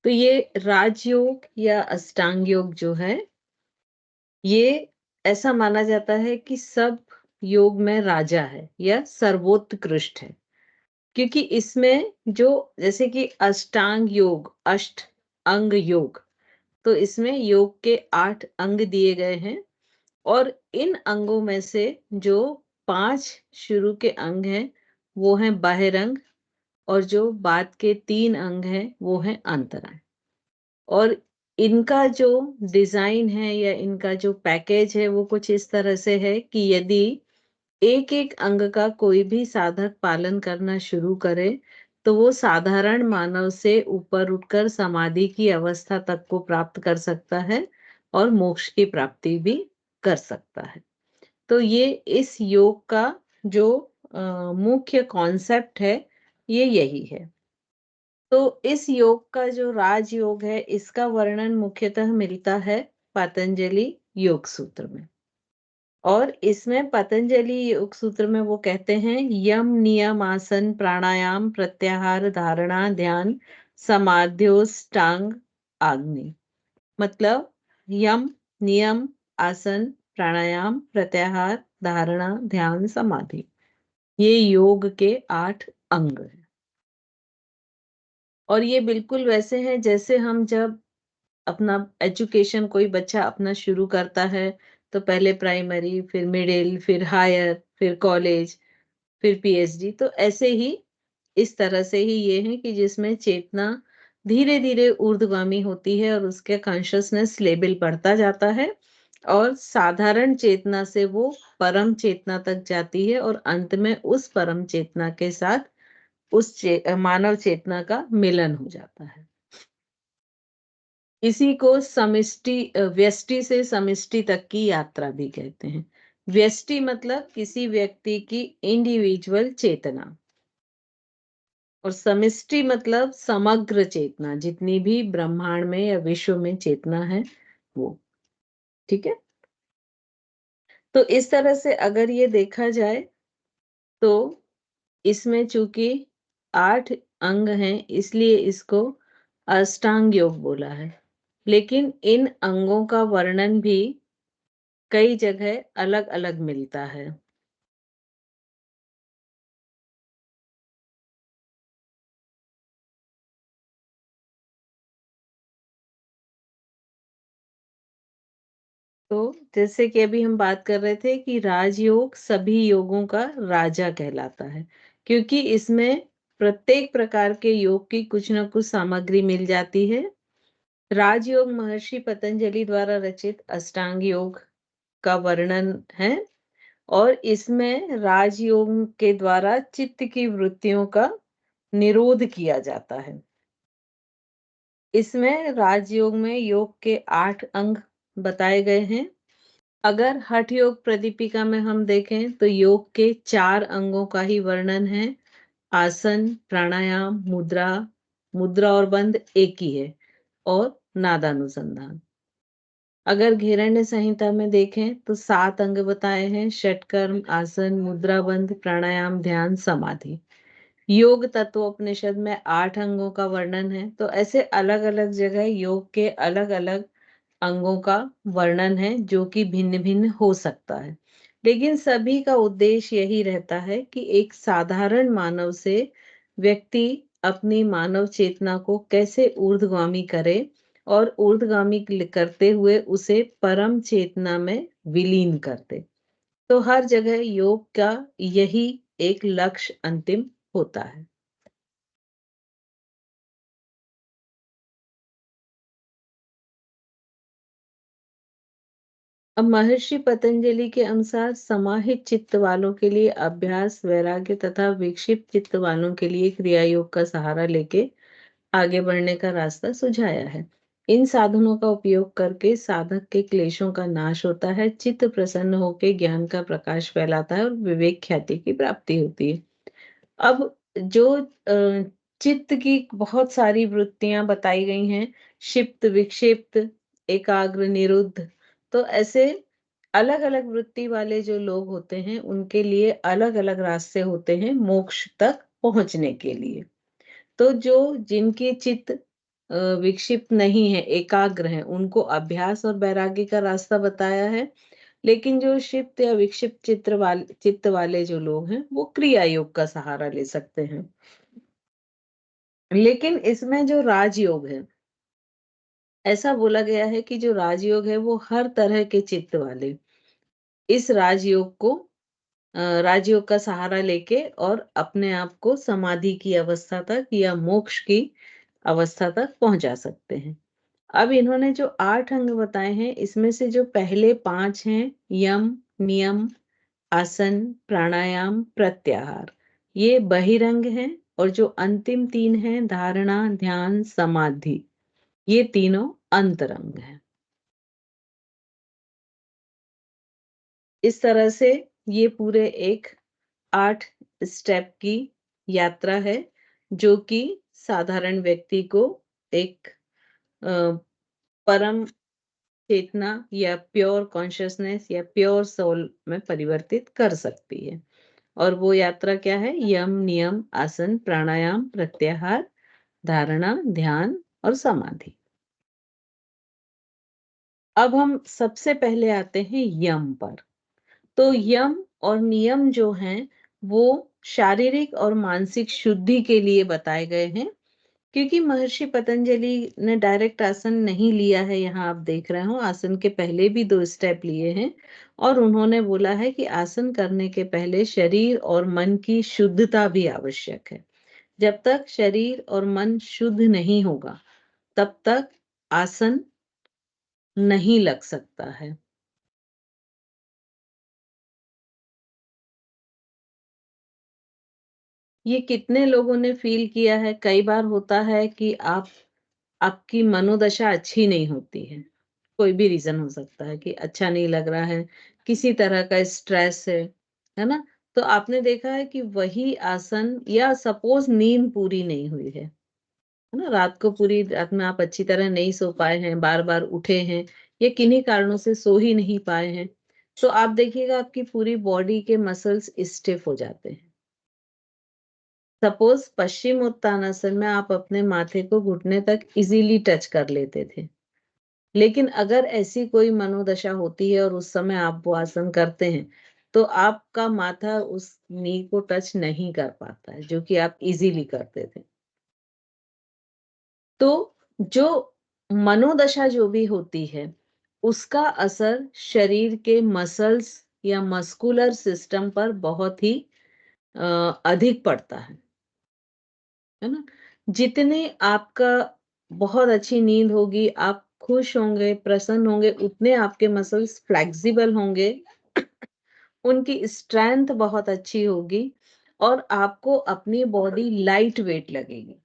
तो ये राजयोग या अष्टांग योग जो है, ये ऐसा माना जाता है कि सब योग में राजा है या सर्वोत्कृष्ट है। क्योंकि इसमें जो, जैसे कि अष्टांग योग, अष्ट अंग योग, तो इसमें योग के 8 अंग दिए गए हैं और इन अंगों में से जो 5 शुरू के अंग हैं, वो हैं बाह्यरंग, और जो बाद के 3 अंग हैं, वो हैं अंतरंग। और इनका जो डिजाइन है या इनका जो पैकेज है, वो कुछ इस तरह से है कि यदि एक एक अंग का कोई भी साधक पालन करना शुरू करे, तो वो साधारण मानव से ऊपर उठकर समाधि की अवस्था तक को प्राप्त कर सकता है और मोक्ष की प्राप्ति भी कर सकता है। तो ये इस योग का जो मुख्य कॉन्सेप्ट है, ये यही है। तो इस योग का जो राजयोग है, इसका वर्णन मुख्यतः मिलता है पतंजलि योग सूत्र में। और इसमें पतंजलि योग सूत्र में वो कहते हैं, यम नियम आसन प्राणायाम प्रत्याहार धारणा ध्यान समाध्योष्टांग आग्नि। मतलब यम, नियम, आसन, प्राणायाम, प्रत्याहार, धारणा, ध्यान, समाधि, ये योग के 8 अंग हैं। और ये बिल्कुल वैसे हैं जैसे हम जब अपना एजुकेशन, कोई बच्चा अपना शुरू करता है, तो पहले प्राइमरी, फिर मिडिल, फिर हायर, फिर कॉलेज, फिर पीएचडी। तो ऐसे ही इस तरह से ही ये है कि जिसमें चेतना धीरे धीरे ऊर्ध्वगामी होती है और उसके कॉन्शियसनेस लेवल बढ़ता जाता है, और साधारण चेतना से वो परम चेतना तक जाती है, और अंत में उस परम चेतना के साथ मानव चेतना का मिलन हो जाता है। इसी को व्यष्टि से समष्टि तक की यात्रा भी कहते हैं। व्यष्टि मतलब किसी व्यक्ति की इंडिविजुअल चेतना, और समष्टि मतलब समग्र चेतना, जितनी भी ब्रह्मांड में या विश्व में चेतना है वो। ठीक है। तो इस तरह से अगर ये देखा जाए, तो इसमें चूंकि 8 अंग हैं, इसलिए इसको अष्टांग योग बोला है। लेकिन इन अंगों का वर्णन भी कई जगह अलग अलग मिलता है। तो जैसे कि अभी हम बात कर रहे थे कि राजयोग सभी योगों का राजा कहलाता है, क्योंकि इसमें प्रत्येक प्रकार के योग की कुछ न कुछ सामग्री मिल जाती है। राजयोग महर्षि पतंजलि द्वारा रचित अष्टांग योग का वर्णन है, और इसमें राजयोग के द्वारा चित्त की वृत्तियों का निरोध किया जाता है। इसमें राजयोग में योग के 8 अंग बताए गए हैं। अगर हठ योग प्रदीपिका में हम देखें, तो योग के 4 अंगों का ही वर्णन है। आसन, प्राणायाम, मुद्रा, मुद्रा और बंध एक ही है, और नादानुसंधान। अगर घेरण्य संहिता में देखें, तो 7 अंग बताए हैं: षटकर्म, आसन, मुद्रा बंध, प्राणायाम, ध्यान, समाधि। योग तत्वोपनिषद में 8 अंगों का वर्णन है। तो ऐसे अलग अलग जगह योग के अलग अलग अंगों का वर्णन है, जो कि भिन्न भिन्न हो सकता है, लेकिन सभी का उद्देश्य यही रहता है कि एक साधारण मानव से व्यक्ति अपनी मानव चेतना को कैसे ऊर्ध्वगामी करे, और ऊर्ध्वगामी करते हुए उसे परम चेतना में विलीन कर दे। तो हर जगह योग का यही एक लक्ष्य अंतिम होता है। अब महर्षि पतंजलि के अनुसार समाहित चित्त वालों के लिए अभ्यास, वैराग्य तथा विक्षिप्त चित्त वालों के लिए क्रिया योग का सहारा लेके आगे बढ़ने का रास्ता सुझाया है। इन साधनों का उपयोग करके साधक के क्लेशों का नाश होता है, चित्त प्रसन्न होकर ज्ञान का प्रकाश फैलाता है और विवेक ख्याति की प्राप्ति होती है। अब जो चित्त की बहुत सारी वृत्तियां बताई गई हैं, क्षिप्त, विक्षिप्त, एकाग्र, निरुद्ध, तो ऐसे अलग अलग वृत्ति वाले जो लोग होते हैं, उनके लिए अलग अलग रास्ते होते हैं मोक्ष तक पहुंचने के लिए। तो जो जिनके चित्त विक्षिप्त नहीं है, एकाग्र हैं, उनको अभ्यास और वैराग्य का रास्ता बताया है। लेकिन जो क्षिप्त या विक्षिप्त चित्त वाले जो लोग हैं, वो क्रिया योग का सहारा ले सकते हैं। लेकिन इसमें जो राजयोग है, ऐसा बोला गया है कि जो राजयोग है वो हर तरह के चित्त वाले इस राजयोग को राजयोग का सहारा लेके और अपने आप को समाधि की अवस्था तक या मोक्ष की अवस्था तक पहुंचा सकते हैं। अब इन्होंने जो 8 अंग बताए हैं, इसमें से जो पहले 5 हैं, यम, नियम, आसन, प्राणायाम, प्रत्याहार, ये बहिरंग हैं, और जो अंतिम 3 हैं, धारणा, ध्यान, समाधि, ये तीनों अंतरंग हैं। इस तरह से ये पूरे एक 8 स्टेप की यात्रा है, जो कि साधारण व्यक्ति को एक अ, परम चेतना या प्योर कॉन्शियसनेस या प्योर सोल में परिवर्तित कर सकती है। और वो यात्रा क्या है? यम, नियम, आसन, प्राणायाम, प्रत्याहार, धारणा, ध्यान और समाधि। अब हम सबसे पहले आते हैं यम पर। तो यम और नियम जो हैं, वो शारीरिक और मानसिक शुद्धि के लिए बताए गए हैं। क्योंकि महर्षि पतंजलि ने डायरेक्ट आसन नहीं लिया है, यहाँ आप देख रहे हो, आसन के पहले भी 2 स्टेप लिए हैं, और उन्होंने बोला है कि आसन करने के पहले शरीर और मन की शुद्धता भी आवश्यक है। जब तक शरीर और मन शुद्ध नहीं होगा, तब तक आसन नहीं लग सकता है। ये कितने लोगों ने फील किया है? कई बार होता है कि आपकी मनोदशा अच्छी नहीं होती है। कोई भी रीज़न हो सकता है कि अच्छा नहीं लग रहा है, किसी तरह का स्ट्रेस है ना? तो आपने देखा है कि वही आसन, या सपोज़ नींद पूरी नहीं हुई है ना? रात को पूरी रात में आप अच्छी तरह नहीं सो पाए हैं, बार-बार उठे हैं, या किन्हीं कारणों से सो ही नहीं पाए हैं, तो आप देखिएगा आपकी पूरी बॉडी के मसल्स स्टिफ हो जाते हैं। सपोज़ पश्चिम उत्तानासन में आप अपने माथे को घुटने तक इज़िली टच कर लेते थे। लेकिन अगर ऐसी कोई मनोदशा होती है और उस समय आप वो आसन करते हैं, तो आपका माथा उस नी को टच नहीं कर पाता है, जो कि आप इज़िली करते थे। तो जो मनोदशा जो भी होती है, उसका असर शरीर के मसल्स या मस्कुलर सिस्टम पर बहुत ही अ, अधिक पड़ता है ना? जितने आपका बहुत अच्छी नींद होगी, आप खुश होंगे, प्रसन्न होंगे, उतने आपके मसल्स फ्लेक्सिबल होंगे, उनकी स्ट्रेंथ बहुत अच्छी होगी, और आपको अपनी बॉडी लाइट वेट लगेगी,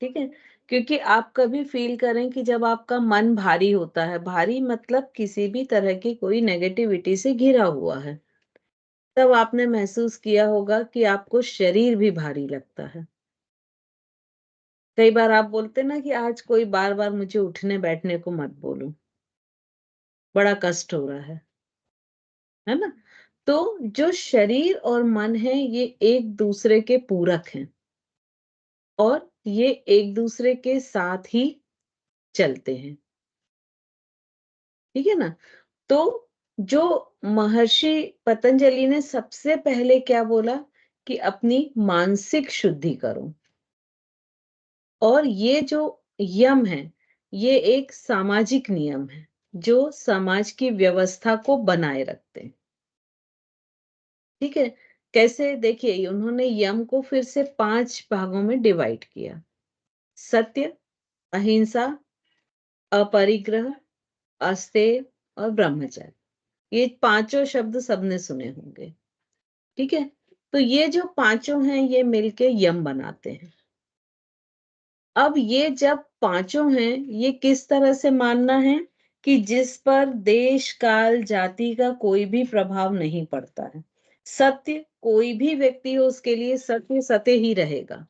ठीक है? क्योंकि आप कभी फ़ील करें कि जब आपका मन भारी होता है, भारी मतलब किसी भी तरह की कोई नेगेटिविटी से घिरा हुआ है, तब आपने महसूस किया होगा कि आपको शरीर भी भारी लगता है। कई बार आप बोलते हैं ना कि आज कोई बार-बार मुझे उठने-बैठने को मत बोलो, बड़ा कष्ट हो रहा है ना? तो जो शरीर और मन है, ये एक-दूसरे के पूरक हैं, और ये एक-दूसरे के साथ ही चलते हैं, ठीक है ना? तो जो महर्षि पतंजलि ने सबसे पहले क्या बोला कि अपनी मानसिक शुद्धि करो, और ये जो यम है, ये एक सामाजिक नियम है, जो समाज की व्यवस्था को बनाए रखते हैं, ठीक है? कैसे? देखिए, उन्होंने यम को फिर से 5 भागों में डिवाइड किया। सत्य, अहिंसा, अपरिग्रह, अस्तेय और ब्रह्मचर्य। ये पांचों शब्द सबने सुने होंगे, ठीक है? तो ये जो पांचों हैं, ये मिलके यम बनाते हैं। अब ये जब पांचों हैं, ये किस तरह से मानना है कि जिस पर देश, काल, जाति का कोई भी प्रभाव नहीं पड़ता है। सत्य, कोई भी व्यक्ति हो, उसके लिए सत्य सत्य ही रहेगा।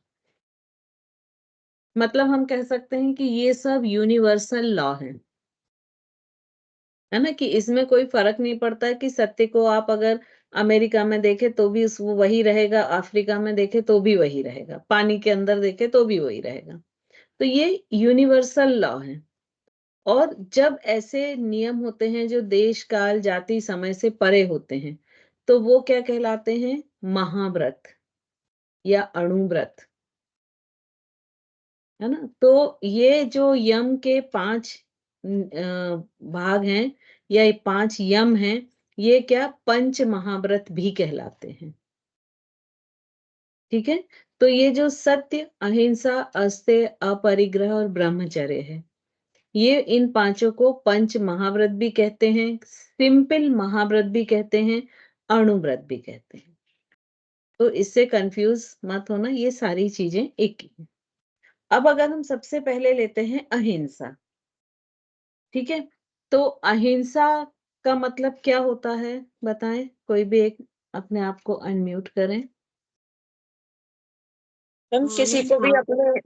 मतलब हम कह सकते हैं कि ये सब यूनिवर्सल लॉ है ना? कि इसमें कोई फ़र्क नहीं पड़ता कि सत्य को आप अगर अमेरिका में देखें तो भी उस वो वही रहेगा, अफ्रीका में देखें तो भी वही रहेगा, पानी के अंदर देखें तो भी वही रहेगा। तो ये यूनिवर्सल लॉ है। और जब ऐसे नियम होते हैं जो देश, काल, जाति, समय से परे होते हैं, तो वो क्या कहलाते हैं? महाव्रत या अणुव्रत, है ना? तो ये जो यम के 5 भाग हैं या ये 5 यम हैं, ये क्या पंच महाव्रत भी कहलाते हैं। ठीक है? तो ये जो सत्य, अहिंसा, अस्तेय, अपरिग्रह और ब्रह्मचर्य है, ये इन पांचों को पंच महाव्रत भी कहते हैं, सिंपल महाव्रत भी कहते हैं, अणुव्रत भी कहते हैं। तो इससे कंफ्यूज मत होना, ये सारी चीजें एक ही हैं। अब अगर हम सबसे पहले लेते हैं अहिंसा, ठीक है? तो अहिंसा का मतलब क्या होता है? बताएं, कोई भी एक अपने आप को अनम्यूट करें। हम किसी को भी अपने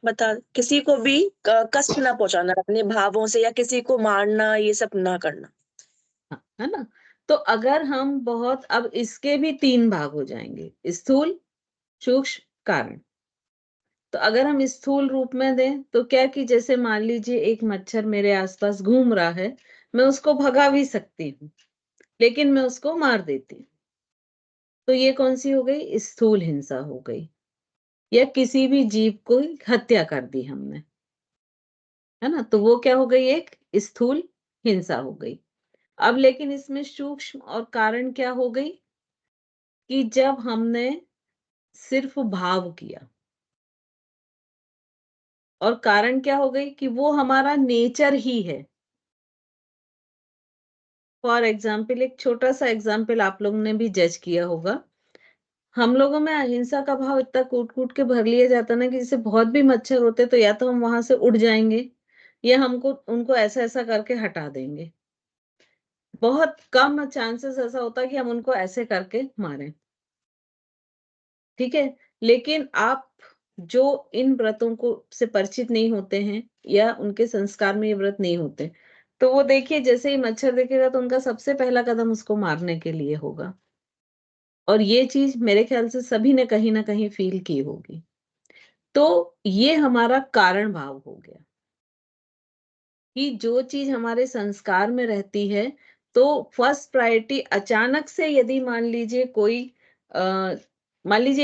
बता किसी को भी कष्ट ना पहुंचाना अपने भावों से, या किसी को मारना, ये सब ना करना। हाँ, है ना? तो अगर हम बहुत, अब इसके भी 3 भाग हो जाएंगे, स्थूल, सूक्ष्म, कारण। तो अगर हम स्थूल रूप में दें तो क्या, कि जैसे मान लीजिए एक मच्छर मेरे आसपास घूम रहा है, मैं उसको भगा भी सकती हूँ, लेकिन मैं उसको मार देती हूँ। तो ये कौन सी हो गई? स्थूल हिंसा हो गई। या किसी भी जीव को हत्या कर दी हमने, है ना? तो वो क्या हो गई? एक स्थूल हिंसा हो गई। अब लेकिन इसमें सूक्ष्म और कारण क्या हो गई? कि जब हमने सिर्फ भाव किया, और कारण क्या हो गई? कि वो हमारा नेचर ही है। फॉर एग्जाम्पल, एक छोटा सा एग्जाम्पल आप लोगों ने भी जज किया होगा। हम लोगों में अहिंसा का भाव इतना कूट कूट के भर लिया जाता ना, कि जैसे बहुत भी मच्छर होते तो या तो हम वहां से उड़ जाएंगे, या हमको उनको ऐसा ऐसा करके हटा देंगे। बहुत कम चांसेस ऐसा होता है कि हम उनको ऐसे करके मारें। ठीक है? लेकिन आप जो इन व्रतों को से परिचित नहीं होते हैं, या उनके संस्कार में ये व्रत नहीं होते, तो वो देखिए जैसे ही मच्छर देखेगा तो उनका सबसे पहला कदम उसको मारने के लिए होगा। और ये चीज मेरे ख्याल से सभी ने कहीं ना कहीं फील की होगी। तो ये हमारा कारण भाव हो गया, कि जो चीज हमारे संस्कार में रहती है, तो फर्स्ट प्रायोरिटी अचानक से यदि मान लीजिए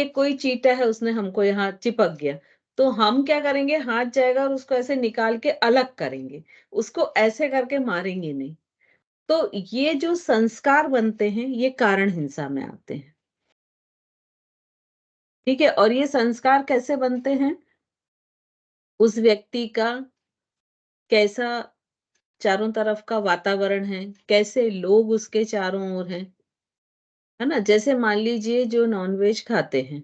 कोई चीटा है, उसने हमको यहाँ चिपक गया, तो हम क्या करेंगे? हाथ जाएगा और उसको ऐसे निकाल के अलग करेंगे, उसको ऐसे करके मारेंगे नहीं। तो ये जो संस्कार बनते हैं, ये कारण हिंसा में आते हैं। ठीक है? और ये संस्कार कैसे बनते हैं? उस व्यक्ति का कैसा चारों तरफ का वातावरण है, कैसे लोग उसके चारों ओर हैं, है ना? जैसे मान लीजिए जो नॉनवेज खाते हैं,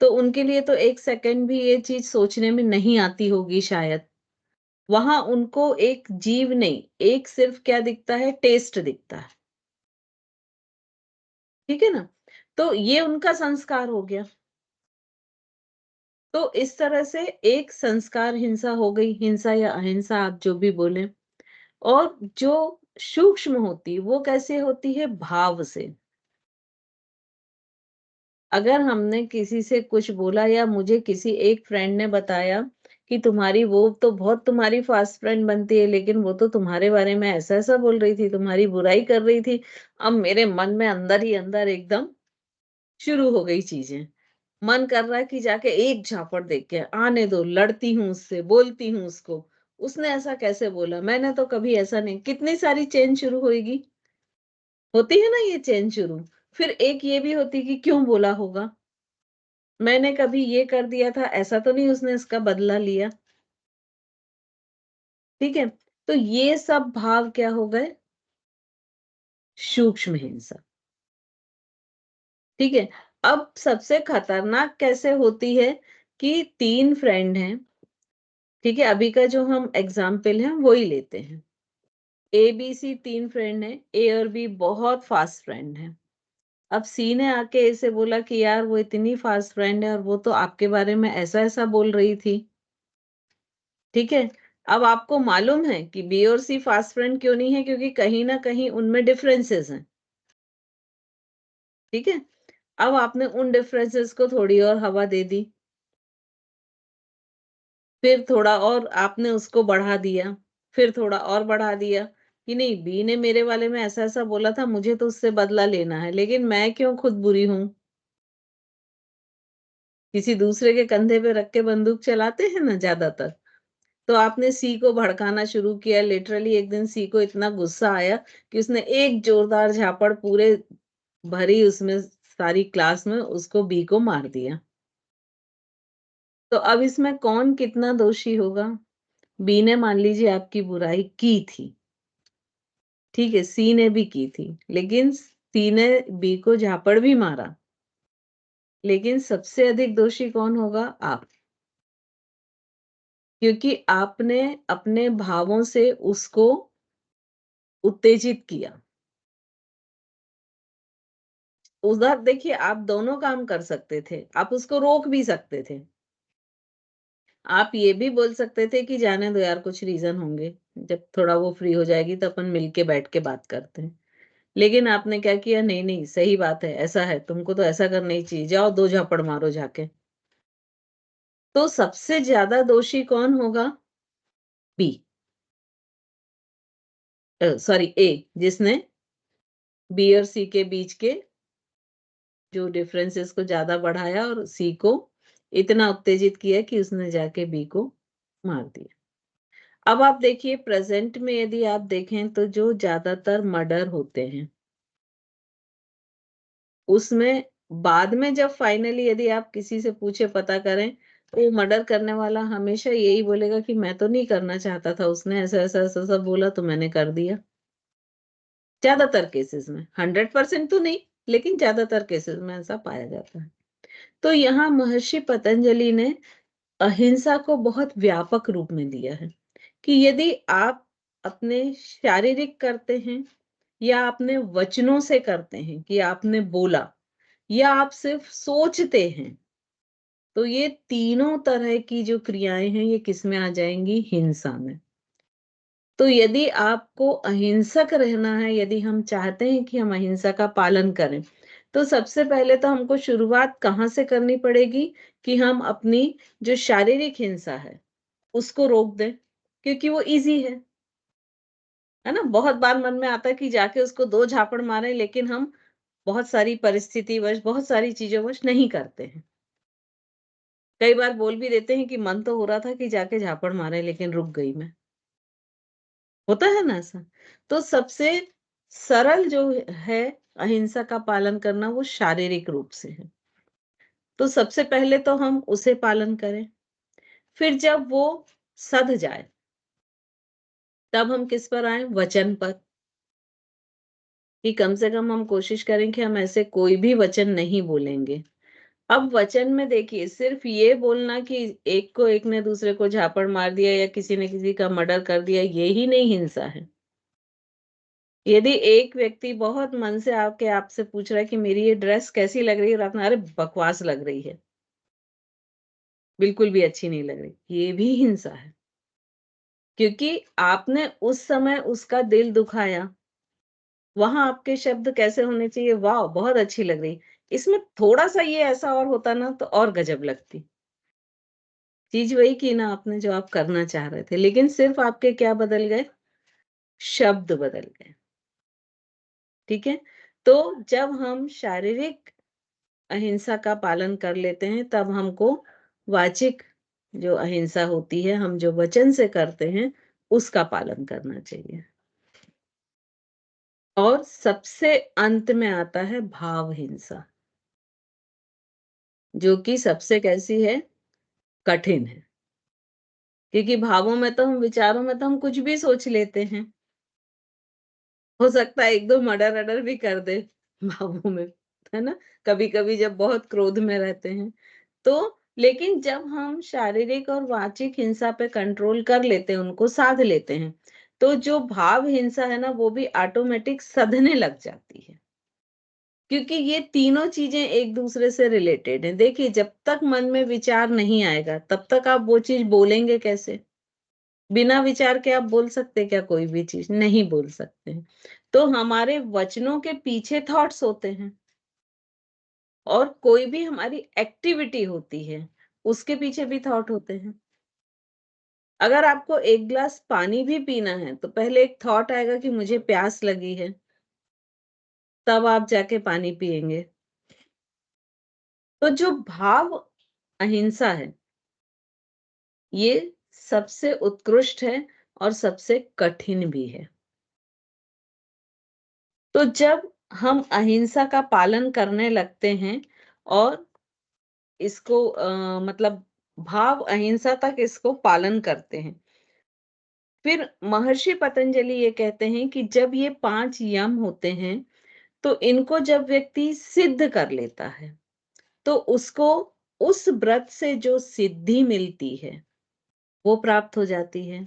तो उनके लिए तो 1 सेकंड भी ये चीज़ सोचने में नहीं आती होगी शायद। वहाँ उनको एक जीव नहीं, एक सिर्फ़ क्या दिखता है? टेस्ट दिखता है। ठीक है ना? तो ये उनका संस्कार हो गया। तो इस तरह से एक संस्कार हिंसा हो गई, हिंसा या अहिंसा आप जो भी बोलें। और जो सूक्ष्म होती, वो कैसे होती है? भाव से। अगर हमने किसी से कुछ बोला, या मुझे किसी एक फ्रेंड ने बताया कि तुम्हारी वो तो बहुत तुम्हारी फास्ट फ्रेंड बनती है, लेकिन वो तो तुम्हारे बारे में ऐसा ऐसा बोल रही थी, तुम्हारी बुराई कर रही थी। अब मेरे मन में अंदर ही अंदर एकदम शुरू हो गई चीजें। मन कर रहा है कि जाके एक झापड़ देख के आने दो, लड़ती हूँ उससे, बोलती हूँ उसको, उसने ऐसा कैसे बोला, मैंने तो कभी ऐसा नहीं। कितनी सारी चेन शुरू होगी, होती है ना ये चेन शुरू। फिर एक ये भी होती कि क्यों बोला होगा, मैंने कभी ये कर दिया था, ऐसा तो नहीं उसने इसका बदला लिया। ठीक है? तो ये सब भाव क्या हो गए? सूक्ष्म हिंसा। ठीक है? अब सबसे खतरनाक कैसे होती है? कि 3 फ्रेंड हैं, ठीक है? अभी का जो हम एग्जाम्पल है वो ही लेते हैं। ए, बी, सी 3 फ्रेंड हैं। ए और बी बहुत फास्ट फ्रेंड हैं। अब सी ने आके ए से बोला कि यार वो इतनी फास्ट फ्रेंड है, और वो तो आपके बारे में ऐसा-ऐसा बोल रही थी। ठीक है? अब आपको मालूम है कि बी और सी फास्ट फ्रेंड क्यों नहीं है? क्योंकि कहीं न कहीं उनमें डिफरेंसेस हैं। ठीक है? अब आपने उन डिफरेंसेस को थोड़ी और हवा दे दी। फिर थोड़ा और आपने उसको बढ़ा दिया, फिर थोड़ा और बढ़ा दिया कि नहीं, बी ने मेरे वाले में ऐसा-ऐसा बोला था, मुझे तो उससे बदला लेना है, लेकिन मैं क्यों खुद बुरी हूँ? किसी दूसरे के कंधे पे रख के बंदूक चलाते हैं ना ज़्यादातर। तो आपने सी को भड़काना शुरू किया, लिटरली एक दिन सी को इतना गुस्सा आया कि उसने एक जोरदार झापड़ पूरे भरी उसमें सारी क्लास में उसको बी को मार दिया। तो अब इसमें कौन कितना दोषी होगा? बी ने मान लीजिए आपकी बुराई की थी, ठीक है, सी ने भी की थी, लेकिन सी ने बी को झापड़ भी मारा, लेकिन सबसे अधिक दोषी कौन होगा? आप। क्योंकि आपने अपने भावों से उसको उत्तेजित किया। उधर देखिए आप दोनों काम कर सकते थे, आप उसको रोक भी सकते थे। आप ये भी बोल सकते थे कि जाने दो यार, कुछ रीज़न होंगे, जब थोड़ा वो फ्री हो जाएगी तो अपन मिल के बैठ के बात करते हैं। लेकिन आपने क्या किया, नहीं, नहीं सही बात है, ऐसा है, तुमको तो ऐसा करना ही चाहिए, जाओ 2 झापड़ मारो जाके। तो सबसे ज़्यादा दोषी कौन होगा? बी सॉरी ए, जिसने बी और सी के बीच के जो डिफरेंसेस को ज़्यादा बढ़ाया और सी को इतना उत्तेजित किया कि उसने जाके बी को मार दिया। अब आप देखिए प्रेज़ेंट में यदि आप देखें तो जो ज़्यादातर मर्डर होते हैं, उसमें बाद में जब फाइनली यदि आप किसी से पूछे पता करें, तो वो मर्डर करने वाला हमेशा यही बोलेगा कि मैं तो नहीं करना चाहता था, उसने ऐसा-ऐसा, ऐसा-ऐसा बोला तो मैंने कर दिया। ज़्यादातर केसेज़ में, 100% तो नहीं, लेकिन ज़्यादातर केसेज़ में ऐसा पाया जाता है। तो यहाँ महर्षि पतंजलि ने अहिंसा को बहुत व्यापक रूप में दिया है कि यदि आप अपने शारीरिक करते हैं या अपने वचनों से करते हैं कि आपने बोला या आप सिर्फ सोचते हैं, तो ये तीनों तरह की जो क्रियाएं हैं ये किसमें आ जाएंगी? हिंसा में। तो यदि आपको अहिंसक रहना है, यदि हम चाहते हैं कि हम अहिंसा का पालन करें, तो सबसे पहले तो हमको शुरुआत कहाँ से करनी पड़ेगी कि हम अपनी जो शारीरिक हिंसा है, उसको रोक दें, क्योंकि वो ईज़ी है ना? बहुत बार मन में आता है कि जाके उसको 2 झापड़ मारें, लेकिन हम बहुत सारी परिस्थितिवश, बहुत सारी चीज़ोंवश नहीं करते हैं। कई बार बोल भी देते हैं कि मन तो हो रहा था कि जाके झापड़ मारें, लेकिन रुक गई मैं। होता है ना ऐसा? तो सबसे सरल जो है अहिंसा का पालन करना, वो शारीरिक रूप से है। तो सबसे पहले तो हम उसे पालन करें। फिर जब वो सध जाए, तब हम किस पर आएँ? वचन पर। कि कम से कम हम कोशिश करें कि हम ऐसे कोई भी वचन नहीं बोलेंगे। अब वचन में देखिए सिर्फ ये बोलना कि एक को एक ने दूसरे को झापड़ मार दिया या किसी ने किसी का मर्डर कर दिया, ये ही नहीं हिंसा है। यदि एक व्यक्ति बहुत मन से आके आपसे पूछ रहा है कि मेरी ये ड्रेस कैसी लग रही है और आपने अरे बकवास लग रही है, बिल्कुल भी अच्छी नहीं लग रही, ये भी हिंसा है। क्योंकि आपने उस समय उसका दिल दुखाया। वहाँ आपके शब्द कैसे होने चाहिए? वाओ! बहुत अच्छी लग रही। इसमें थोड़ा-सा ये ऐसा और होता ना तो और गज़ब लगती। चीज़ वही की ना आपने जो आप करना चाह रहे थे, लेकिन सिर्फ़ आपके क्या बदल गए? शब्द बदल गए, ठीक है? तो जब हम शारीरिक अहिंसा का पालन कर लेते हैं, तब हमको वाचिक जो अहिंसा होती है, हम जो वचन से करते हैं, उसका पालन करना चाहिए। और सबसे अंत में आता है भाव हिंसा, जो कि सबसे कैसी है? कठिन है। क्योंकि भावों में तो हम विचारों में तो हम कुछ भी सोच लेते हैं। हो सकता है 1-2 मर्डर-वर्डर भी कर दें भावों में, है ना? कभी-कभी जब बहुत क्रोध में रहते हैं। तो लेकिन जब हम शारीरिक और वाचिक हिंसा पे कंट्रोल कर लेते हैं, उनको साध लेते हैं, तो जो भाव हिंसा है ना, वो भी ऑटोमेटिक सधने लग जाती है। क्योंकि ये तीनों चीज़ें एक-दूसरे से रिलेटेड हैं। देखिए, जब तक मन में विचार नहीं आएगा, तब तक आप वो चीज़ बोलेंगे कैसे? बिना विचार के आप बोल सकते हैं क्या कोई भी चीज़? नहीं बोल सकते हैं। तो हमारे वचनों के पीछे थॉट्स होते हैं और कोई भी हमारी एक्टिविटी होती है, उसके पीछे भी थॉट होते हैं। अगर आपको 1 ग्लास पानी भी पीना है तो पहले एक थॉट आएगा कि मुझे प्यास लगी है, तब आप जाके पानी पिएंगे। तो जो भाव अहिंसा है, ये सबसे उत्कृष्ट है और सबसे कठिन भी है। तो जब हम अहिंसा का पालन करने लगते हैं और इसको मतलब भाव अहिंसा तक इसको पालन करते हैं, फिर महर्षि पतंजलि ये कहते हैं कि जब ये 5 यम होते हैं, तो इनको जब व्यक्ति सिद्ध कर लेता है, तो उसको उस व्रत से जो सिद्धि मिलती है, वो प्राप्त हो जाती है।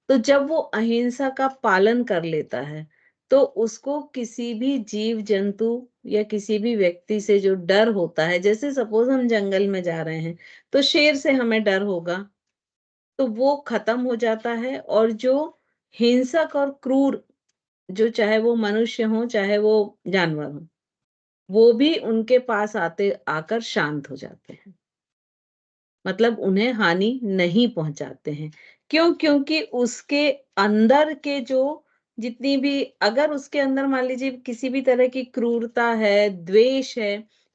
तो जब वो अहिंसा का पालन कर लेता है, तो उसको किसी भी जीव जंतु या किसी भी व्यक्ति से जो डर होता है, जैसे सपोज हम जंगल में जा रहे हैं, तो शेर से हमें डर होगा, तो वो खत्म हो जाता है। और जो हिंसक और क्रूर, जो चाहे वो मनुष्य हो चाहे वो जानवर हो, वो भी उनके पास आकर शांत हो जाते हैं। मतलब उन्हें हानि नहीं पहुंचाते हैं। क्यों? क्योंकि उसके अंदर के जो जितनी भी, अगर उसके अंदर मान लीजिए किसी भी तरह की क्रूरता है, द्वेष है,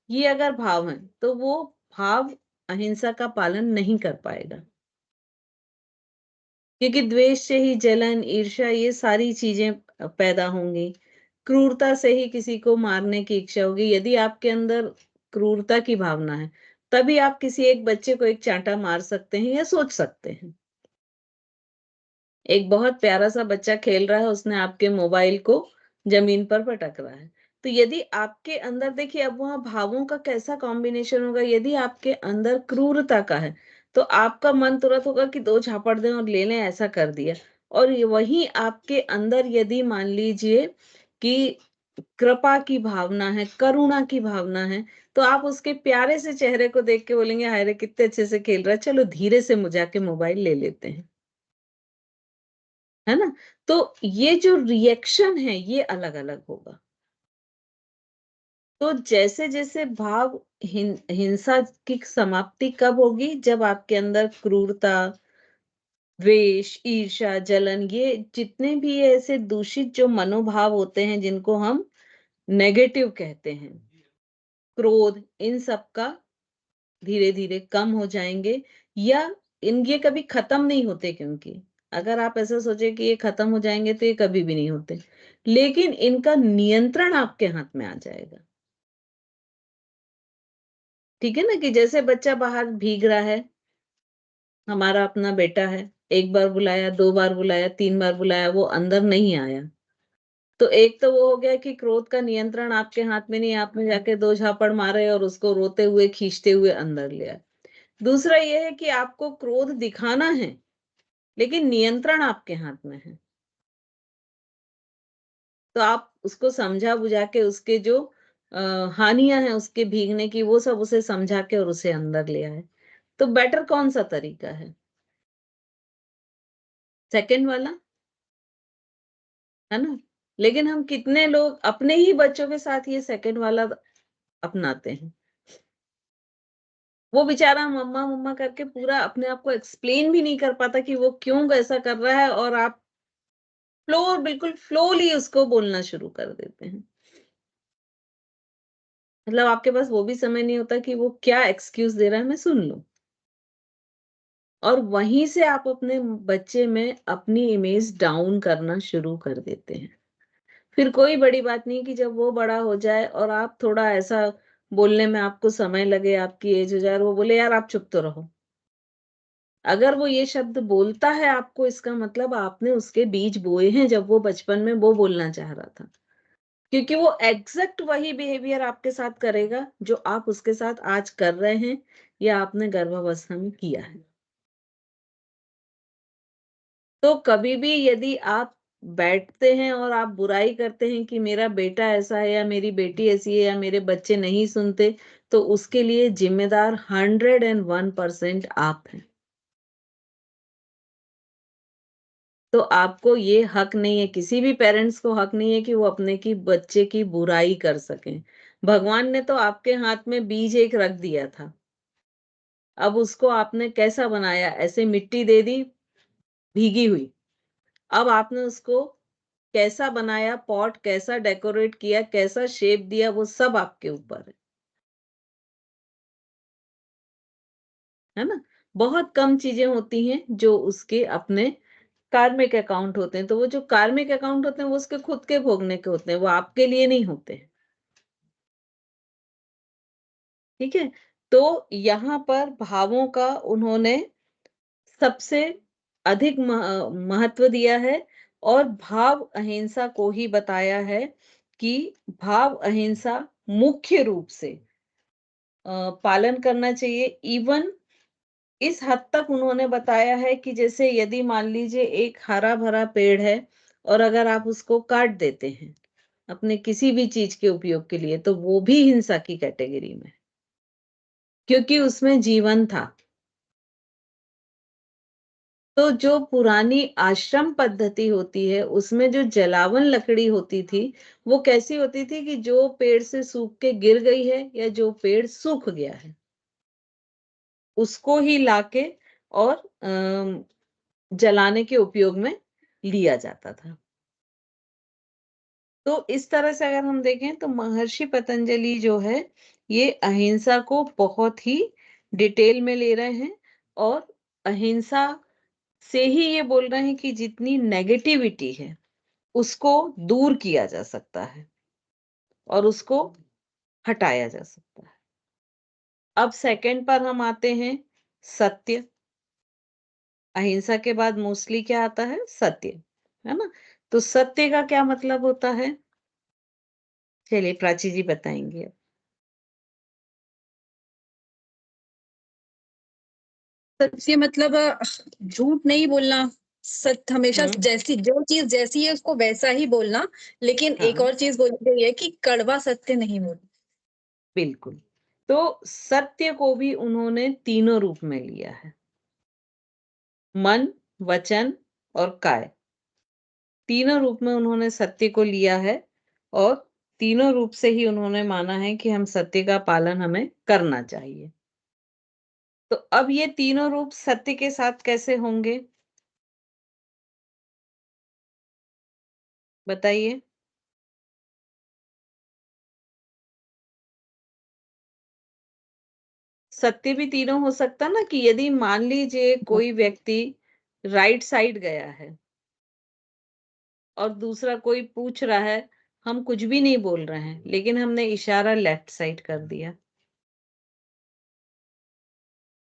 ये अगर भाव है, तो वो भाव अहिंसा का पालन नहीं कर पाएगा। क्योंकि द्वेष से ही जलन, ईर्ष्या, ये सारी चीजें पैदा होंगी। क्रूरता से ही किसी को मारने की इच्छा होगी। यदि आपके अंदर क्रूरता की भावना है, तभी आप किसी एक बच्चे को एक चांटा मार सकते हैं या सोच सकते हैं। एक बहुत प्यारा सा बच्चा खेल रहा है, उसने आपके मोबाइल को जमीन पर पटक रहा है। तो यदि आपके अंदर, देखिए अब वहां भावों का कैसा कॉम्बिनेशन होगा, यदि आपके अंदर क्रूरता का है, तो आपका मन तुरंत होगा कि 2 झापड़ दें और ले लें, ऐसा कर दिया। और वहीं आपके अंदर यदि मान लीजिए कि कृपा की भावना है, करुणा की भावना है, तो आप उसके प्यारे से चेहरे को देख के बोलेंगे, हाय रे कितने अच्छे से खेल रहा है, चलो धीरे से जाके मोबाइल ले लेते हैं। है ना? तो ये जो रिएक्शन है, ये अलग-अलग होगा। तो जैसे-जैसे भाव हिंसा की समाप्ति कब होगी? जब आपके अंदर क्रूरता, द्वेष, ईर्ष्या, जलन, ये जितने भी ऐसे दूषित जो मनोभाव होते हैं, जिनको हम नेगेटिव कहते हैं, क्रोध, इन सब का धीरे-धीरे कम हो जाएँगे। या ये कभी खत्म नहीं होते, क्योंकि अगर आप ऐसा सोचे कि ये खत्म हो जाएँगे, तो ये कभी भी नहीं होते। लेकिन इनका नियंत्रण आपके हाथ में आ जाएगा। ठीक है ना? कि जैसे बच्चा बाहर भीग रहा है, हमारा अपना बेटा है, 1 बार बुलाया, 2 बार बुलाया, 3 बार बुलाया, वो अंदर नहीं आया। तो एक तो वो हो गया कि क्रोध का नियंत्रण आपके हाथ में नहीं, आपने जाके 2 झापड़ मारे और उसको रोते हुए, खींचते हुए अंदर ले आए। दूसरा ये है कि आपको क्रोध दिखाना है, लेकिन नियंत्रण आपके हाथ में है। तो आप उसको समझा-बुझा के उसके जो हानियाँ हैं उसके भीगने की, वो सब उसे समझा के और उसे अंदर ले आए। तो बेटर कौन-सा तरीका है? सेकंड वाला, है ना? लेकिन हम कितने लोग अपने ही बच्चों के साथ ये सेकंड वाला अपनाते हैं। वो बेचारा मम्मा, मम्मा करके पूरा अपने आप को एक्सप्लेन भी नहीं कर पाता कि वो क्यों ऐसा कर रहा है, और आप बिल्कुल फ्लोली उसको बोलना शुरू कर देते हैं। मतलब आपके पास वो भी समय नहीं होता कि वो क्या एक्सक्यूज़ दे रहा है, मैं सुन लूँ। और वहीं से आप अपने बच्चे में अपनी इमेज डाउन करना शुरू कर देते हैं। फिर कोई बड़ी बात नहीं कि जब वो बड़ा हो जाए और आप थोड़ा ऐसा बोलने में आपको समय लगे, आपकी एज हो जाए और वो बोले, यार आप चुप तो रहो। अगर वो ये शब्द बोलता है आपको, इसका मतलब आपने उसके बीज बोए हैं जब वो बचपन में वो बोलना चाह रहा था। क्योंकि वो एग्ज़ैक्ट वही बिहेवियर आपके साथ करेगा जो आप उसके साथ आज कर रहे हैं या आपने गर्भावस्था में किया है। तो कभी भी यदि आप बैठते हैं और आप बुराई करते हैं कि मेरा बेटा ऐसा है या मेरी बेटी ऐसी है या मेरे बच्चे नहीं सुनते, तो उसके लिए ज़िम्मेदार 101% आप हैं। तो आपको ये हक नहीं है, किसी भी पेरेंट्स को हक नहीं है कि वो अपने की बच्चे की बुराई कर सकें। भगवान ने तो आपके हाथ में बीज एक रख दिया था। अब उसको आपने कैसा बनाया? ऐसे मिट्टी दे दी, भीगी हुई। अब आपने उसको कैसा बनाया, पॉट कैसा डेकोरेट किया, कैसा शेप दिया, वो सब आपके ऊपर है ना? बहुत कम चीजें होती हैं जो उसके अपने कार्मिक अकाउंट होते हैं। तो वो जो कार्मिक अकाउंट होते हैं वो उसके खुद के भोगने के होते हैं, वो आपके लिए नहीं होते हैं। ठीक है? तो यहाँ पर भावों का उन्होंने सबसे अधिक महत्व दिया है और भाव अहिंसा को ही बताया है कि भाव अहिंसा मुख्य रूप से पालन करना चाहिए। इवन इस हद तक उन्होंने बताया है कि जैसे यदि मान लीजिए एक हरा-भरा पेड़ है और अगर आप उसको काट देते हैं, अपने किसी भी चीज़ के उपयोग के लिए, तो वो भी हिंसा की कैटेगरी में है, क्योंकि उसमें जीवन था। तो जो पुरानी आश्रम पद्धति होती है, उसमें जो जलावन लकड़ी होती थी, वो कैसी होती थी कि जो पेड़ से सूख के गिर गई है या जो पेड़ सूख गया है, उसको ही लाके और जलाने के उपयोग में लिया जाता था। तो इस तरह से अगर हम देखें तो महर्षि पतंजलि जो है, ये अहिंसा को बहुत ही डिटेल में ले रहे हैं और अहिंसा से ही ये बोल रहे हैं कि जितनी नेगेटिविटी है, उसको दूर किया जा सकता है और उसको हटाया जा सकता है। अब सेकंड पर हम आते हैं, सत्य। अहिंसा के बाद मोस्टली क्या आता है? सत्य, है ना? तो सत्य का क्या मतलब होता है? चलिए प्राची जी बताएंगे अब। सत्य मतलब झूठ नहीं बोलना, सत्य हमेशा जैसी जो चीज जैसी है उसको वैसा ही बोलना। लेकिन एक हाँ, और चीज बोली गई है कि कड़वा सत्य नहीं बोलना। बिल्कुल। तो सत्य को भी उन्होंने तीनों रूप में लिया है, मन, वचन और काय। तीनों रूप में उन्होंने सत्य को लिया है और तीनों रूप से ही उन्होंने माना है कि हम सत्य का पालन हमें करना चाहिए। तो अब ये तीनों रूप सत्य के साथ कैसे होंगे? बताइए। सत्य भी तीनों हो सकता ना कि यदि मान लीजिए कोई व्यक्ति राइट साइड गया है और दूसरा कोई पूछ रहा है, हम कुछ भी नहीं बोल रहे हैं, लेकिन हमने इशारा लेफ्ट साइड कर दिया।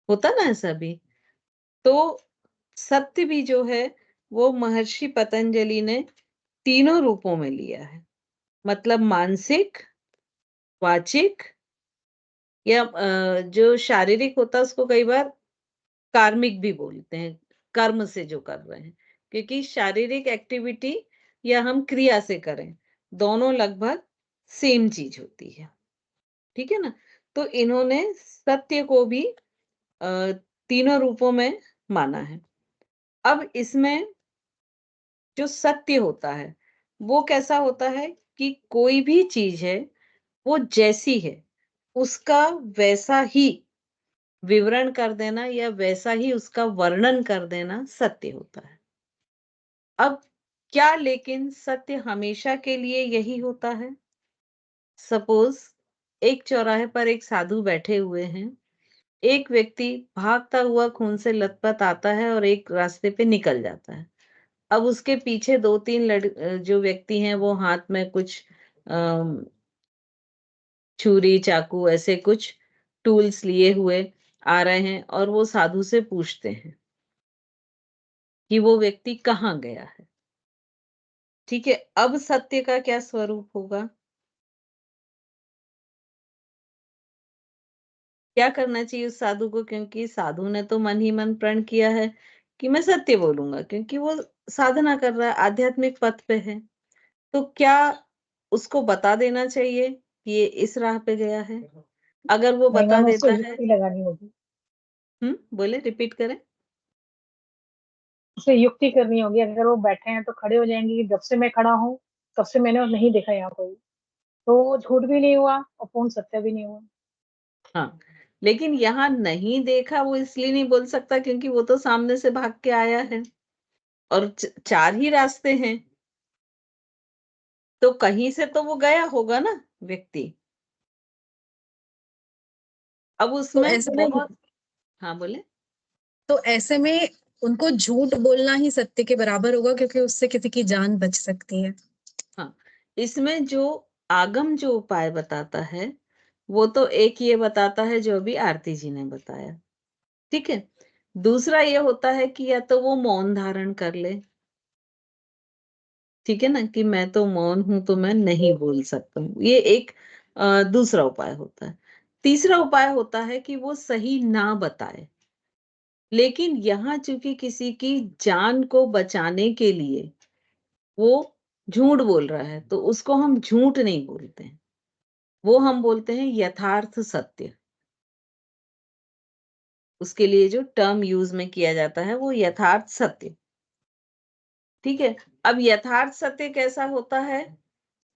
होता ना ऐसा भी? तो सत्य भी जो है, वो महर्षि पतंजलि ने तीनों रूपों में लिया है। मतलब मानसिक, वाचिक या जो शारीरिक होता है उसको कई बार कार्मिक भी बोलते हैं, कर्म से जो कर रहे हैं। क्योंकि शारीरिक एक्टिविटी या हम क्रिया से करें, दोनों लगभग सेम चीज़ होती है। ठीक है ना? तो इन्होंने सत्य को भी तीनों रूपों में माना है। अब इसमें जो सत्य होता है, वो कैसा होता है कि कोई भी चीज़ है, वो जैसी है, उसका वैसा ही विवरण कर देना या वैसा ही उसका वर्णन कर देना सत्य होता है। अब क्या लेकिन सत्य हमेशा के लिए यही होता है? सपोज़ एक चौराहे पर एक साधु बैठे हुए हैं। एक व्यक्ति भागता हुआ खून से लथपथ आता है और एक रास्ते पे निकल जाता है। अब उसके पीछे 2-3 जो व्यक्ति हैं वो हाथ में कुछ अ, छुरी, चाकू ऐसे कुछ टूल्स लिए हुए आ रहे हैं और वो साधु से पूछते हैं कि वो व्यक्ति कहाँ गया है। ठीक है, अब सत्य का क्या स्वरूप होगा? क्या करना चाहिए उस साधु को? क्योंकि साधु ने तो मन ही मन प्रण किया है कि मैं सत्य बोलूँगा, क्योंकि वो साधना कर रहा है, आध्यात्मिक पथ पे है। तो क्या उसको बता देना चाहिए कि ये इस राह पे गया है? अगर वो नहीं बता मैम, उसको देता है। युक्ति लगानी होगी। बोले रिपीट करें? उसे युक्ति करनी होगी। अगर वो बैठे हैं तो खड़े हो जाएंगे कि जब से मैं खड़ा हूँ तब से मैंने नहीं देखा यहाँ कोई। तो वो झूठ भी नहीं हुआ और पूर्ण सत्य भी नहीं हुआ। हाँ, लेकिन यहाँ नहीं देखा वो इसलिए नहीं बोल सकता क्योंकि वो तो सामने से भाग के आया है। और 4 ही रास्ते हैं, तो कहीं से तो वो गया होगा ना व्यक्ति। अब तो उसमें ऐसे में बहुत, हाँ बोले। तो ऐसे में उनको झूठ बोलना ही सत्य के बराबर होगा, क्योंकि उससे किसी की जान बच सकती है। हाँ, इसमें जो आगम जो उपाय बताता है वो तो एक ये बताता है जो अभी आरती जी ने बताया, ठीक है। दूसरा ये होता है कि या तो वो मौन धारण कर ले, ठीक है ना, कि मैं तो मौन हूं तो मैं नहीं बोल सकता हूँ, ये एक दूसरा उपाय होता है। तीसरा उपाय होता है कि वो सही ना बताए, लेकिन यहाँ चूंकि किसी की जान को बचाने के लिए वो झूठ बोल रहा है तो उसको हम झूठ नहीं बोलते हैं, वो हम बोलते हैं यथार्थ सत्य। उसके लिए जो टर्म यूज में किया जाता है वो यथार्थ सत्य, ठीक है। अब यथार्थ सत्य कैसा होता है,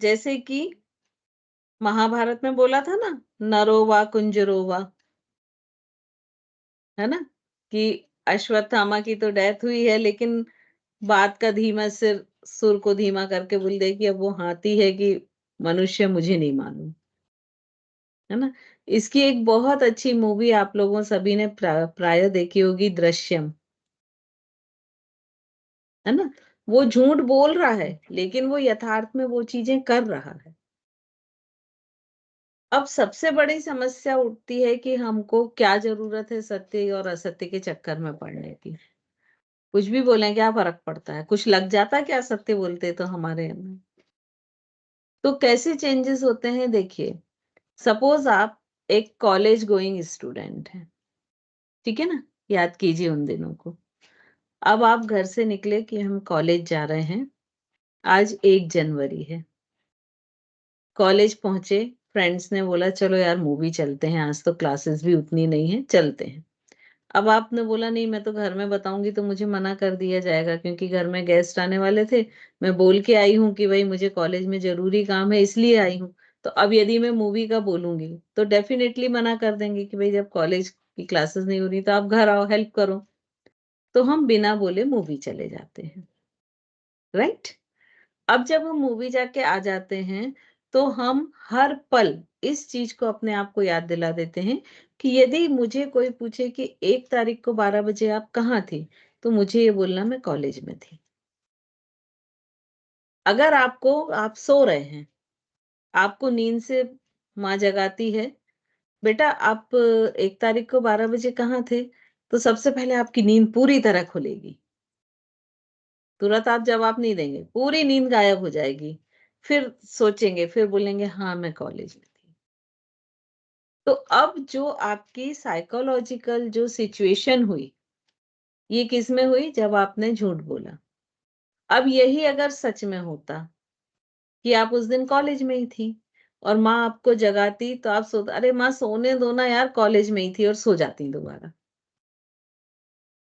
जैसे कि महाभारत में बोला था ना, नरोवा कुंजरोवा, है ना, कि अश्वत्थामा की तो डेथ हुई है, लेकिन बात का धीमा सिर सुर को धीमा करके बोल दे कि अब वो हाथी है कि मनुष्य मुझे नहीं मालूम, है ना। इसकी एक बहुत अच्छी मूवी आप लोगों सभी ने प्राय देखी होगी, दृश्यम, है ना। वो झूठ बोल रहा है लेकिन वो यथार्थ में वो चीजें कर रहा है। अब सबसे बड़ी समस्या उठती है कि हमको क्या जरूरत है सत्य और असत्य के चक्कर में पड़ने की। कुछ भी बोलें क्या फर्क पड़ता है, कुछ लग जाता है क्या सत्य बोलते तो हमारे में। तो कैसे चेंजेस होते हैं, देखिए, सपोज आप एक कॉलेज गोइंग स्टूडेंट हैं, ठीक है ना, याद कीजिए उन दिनों को। अब आप घर से निकले कि हम कॉलेज जा रहे हैं, आज 1 जनवरी है। कॉलेज पहुंचे, फ्रेंड्स ने बोला चलो यार मूवी चलते हैं, आज तो क्लासेस भी उतनी नहीं है, चलते हैं। अब आपने बोला नहीं मैं तो घर में बताऊंगी तो मुझे मना कर दिया जाएगा, क्योंकि घर में गेस्ट आने वाले थे, मैं बोल के आई हूँ कि भाई मुझे कॉलेज में जरूरी काम है इसलिए आई हूँ। तो अब यदि मैं मूवी का बोलूंगी तो डेफिनेटली मना कर देंगे कि भाई जब कॉलेज की क्लासेस नहीं हो रही तो आप घर आओ हेल्प करो। तो हम बिना बोले मूवी चले जाते हैं, राइट। अब जब हम मूवी जाके आ जाते हैं तो हम हर पल इस चीज को अपने आप को याद दिला देते हैं कि यदि मुझे कोई पूछे कि 1 तारीख को 12 बजे आप कहाँ थे, तो मुझे ये बोलना मैं कॉलेज में थी। अगर आप सो रहे हैं, आपको नींद से माँ जगाती है, बेटा आप 1 तारीख को 12 बजे कहाँ थे, तो सबसे पहले आपकी नींद पूरी तरह खुलेगी, तुरंत आप जवाब नहीं देंगे, पूरी नींद गायब हो जाएगी। फिर सोचेंगे, फिर बोलेंगे हाँ मैं कॉलेज में थी। तो अब जो आपकी साइकोलॉजिकल जो सिचुएशन हुई, ये किस में हुई, जब आपने झूठ बोला। अब यही अगर सच में होता कि आप उस दिन कॉलेज में ही थी और माँ आपको जगाती तो आप अरे माँ सोने दो ना यार, कॉलेज में ही थी, और सो जाती दोबारा,